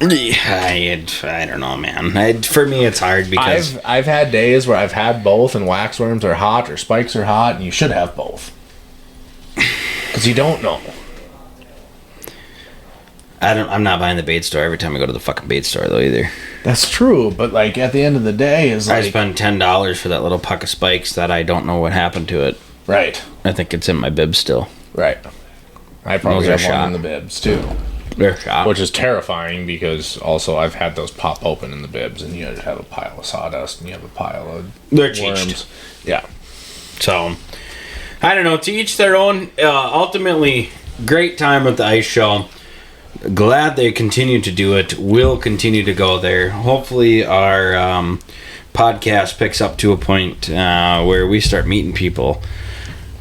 I don't know, man. For me, it's hard because I've had days where I've had both, and waxworms are hot or spikes are hot, and you should have both because you don't know. I'm not buying the bait store every time I go to the fucking bait store though either. That's true, but like at the end of the day, I spend $10 for that little puck of spikes that I don't know what happened to it. Right. I think it's in my bib still. Right. I probably have one in the bibs too. They're shot. Which is terrifying because also I've had those pop open in the bibs and you have a pile of sawdust and you have a pile of worms. Yeah. So, I don't know. To each their own. Ultimately, great time at the ice show. Glad they continue to do it. We'll continue to go there. Hopefully our podcast picks up to a point where we start meeting people.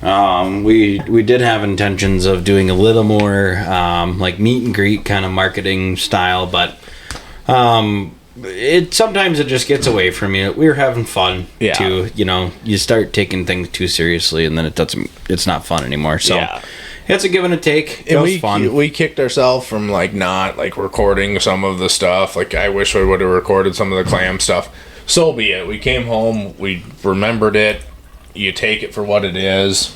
We did have intentions of doing a little more like meet and greet kind of marketing style, but sometimes it just gets away from you. We were having fun too. You start taking things too seriously and then it's not fun anymore. So It's a give and a take. It was fun. We kicked ourselves from like not like recording some of the stuff. Like I wish we would have recorded some of the clam stuff. So be it. We came home. We remembered it. You take it for what it is.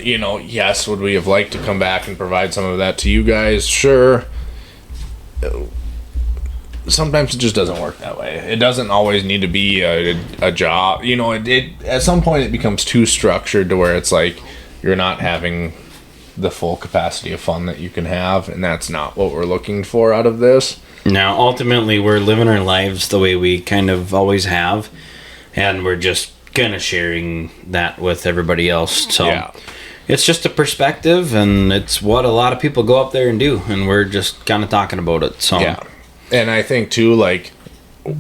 You know, yes, would we have liked to come back and provide some of that to you guys? Sure. Sometimes it just doesn't work that way. It doesn't always need to be a job. You know, it at some point it becomes too structured to where it's like you're not having the full capacity of fun that you can have, and that's not what we're looking for out of this. Now, ultimately, we're living our lives the way we kind of always have, and we're just kind of sharing that with everybody else. So Yeah. it's just a perspective, and it's what a lot of people go up there and do, and we're just kind of talking about it. So Yeah. And I think too, like,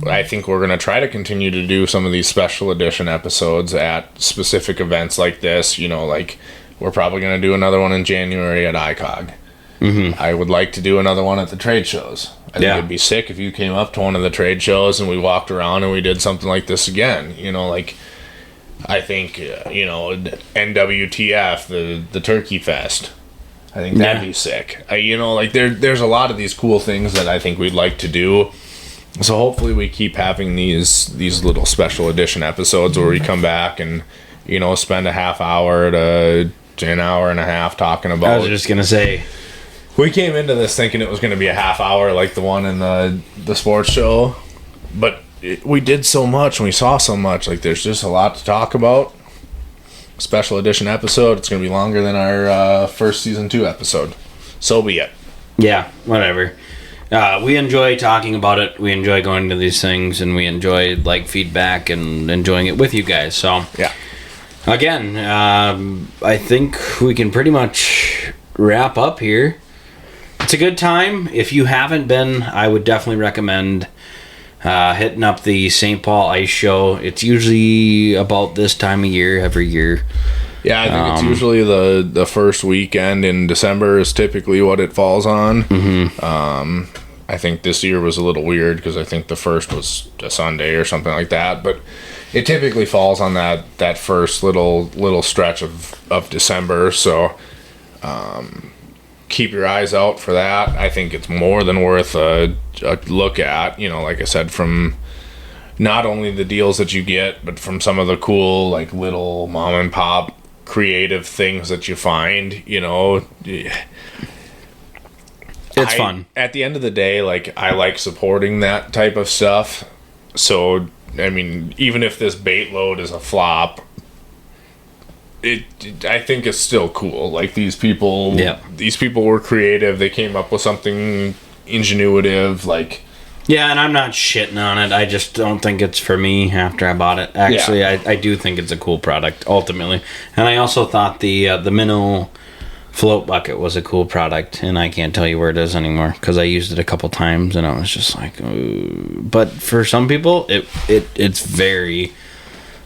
I think we're gonna try to continue to do some of these special edition episodes at specific events like this. You know, like we're probably gonna do another one in January at ICOG. Mm-hmm. I would like to do another one at the trade shows. I think it'd be sick if you came up to one of the trade shows and we walked around and we did something like this again. You know, like I think you know, NWTF, the Turkey Fest. I think that'd be sick. You know, like there's a lot of these cool things that I think we'd like to do. So hopefully we keep having these little special edition episodes where we come back and, you know, spend a half hour to an hour and a half talking about. I was just gonna say, we came into this thinking it was going to be a half hour like the one in the sports show, but we did so much and we saw so much. Like there's just a lot to talk about. Special edition episode. It's going to be longer than our first season 2 episode. So be it. yeah, whatever. We enjoy talking about it. We enjoy going to these things, and we enjoy like feedback and enjoying it with you guys. So Yeah. again, I think we can pretty much wrap up here. It's a good time. If you haven't been, I would definitely recommend hitting up the St. Paul Ice Show. It's usually about this time of year every year. Yeah, I think it's usually the first weekend in December is typically what it falls on. Mm-hmm. I think this year was a little weird because I think the first was a Sunday or something like that. But it typically falls on that first little stretch of December. So keep your eyes out for that. I think it's more than worth a look at. You know, like I said, from not only the deals that you get, but from some of the cool like little mom and pop creative things that you find. You know, It's fun. At the end of the day, like I like supporting that type of stuff. So I mean, even if this bait load is a flop, I think it's still cool. Like these people were creative. They came up with something ingenuitive. Like, yeah, and I'm not shitting on it. I just don't think it's for me after I bought it. Actually, I do think it's a cool product ultimately, and I also thought the minnow float bucket was a cool product, and I can't tell you where it is anymore because I used it a couple times and I was just like, ooh. But for some people, it's very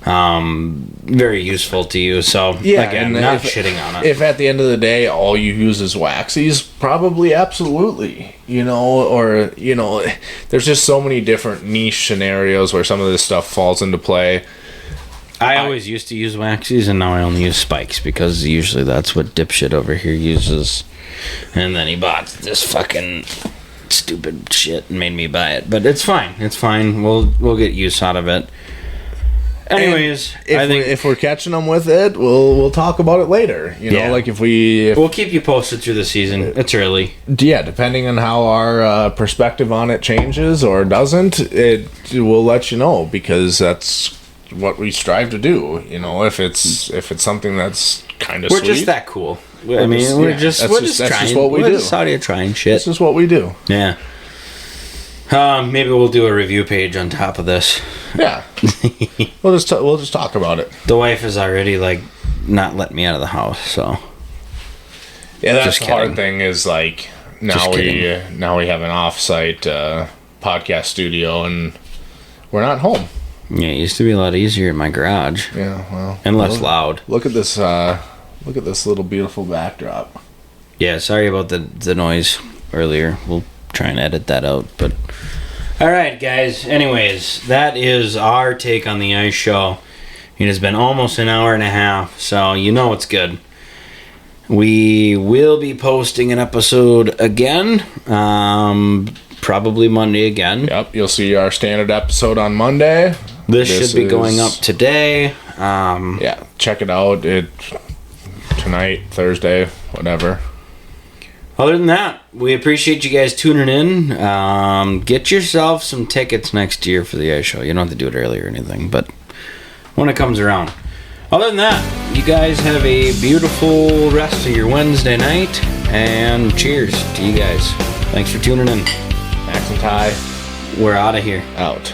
very useful to you. So again, not shitting on it. If at the end of the day all you use is waxies, probably absolutely. You know, or you know, there's just so many different niche scenarios where some of this stuff falls into play. I always used to use waxies, and now I only use spikes because usually that's what dipshit over here uses. And then he bought this fucking stupid shit and made me buy it. But it's fine. It's fine. We'll get use out of it. Anyways, I think if we're catching them with it, we'll talk about it later. You know, like if we'll keep you posted through the season. It's early. Yeah, depending on how our perspective on it changes or doesn't, it will let you know because that's what we strive to do. You know, if it's something that's kind of we're sweet, just that cool. We're just trying. What we we're do. just out here trying shit. This is what we do. Yeah. Maybe we'll do a review page on top of this. Yeah. we'll just talk about it. The wife is already like not letting me out of the house, so. Yeah, that's Just the kidding. hard thing is like now we have an off-site podcast studio and we're not home. Yeah, it used to be a lot easier in my garage. Yeah, well, And less loud. Look at this little beautiful backdrop. Yeah, sorry about the noise earlier. We'll try and edit that out. But all right, guys. Anyways, that is our take on the ice show. It has been almost an hour and a half, so you know it's good. We will be posting an episode again, probably Monday again. Yep, you'll see our standard episode on Monday. This should be going up today. Yeah, check it out. Tonight, Thursday, whatever. Other than that, we appreciate you guys tuning in. Get yourself some tickets next year for the ice show. You don't have to do it early or anything, but when it comes around. Other than that, you guys have a beautiful rest of your Wednesday night, and cheers to you guys. Thanks for tuning in. Max and Ty, We're out of here. out.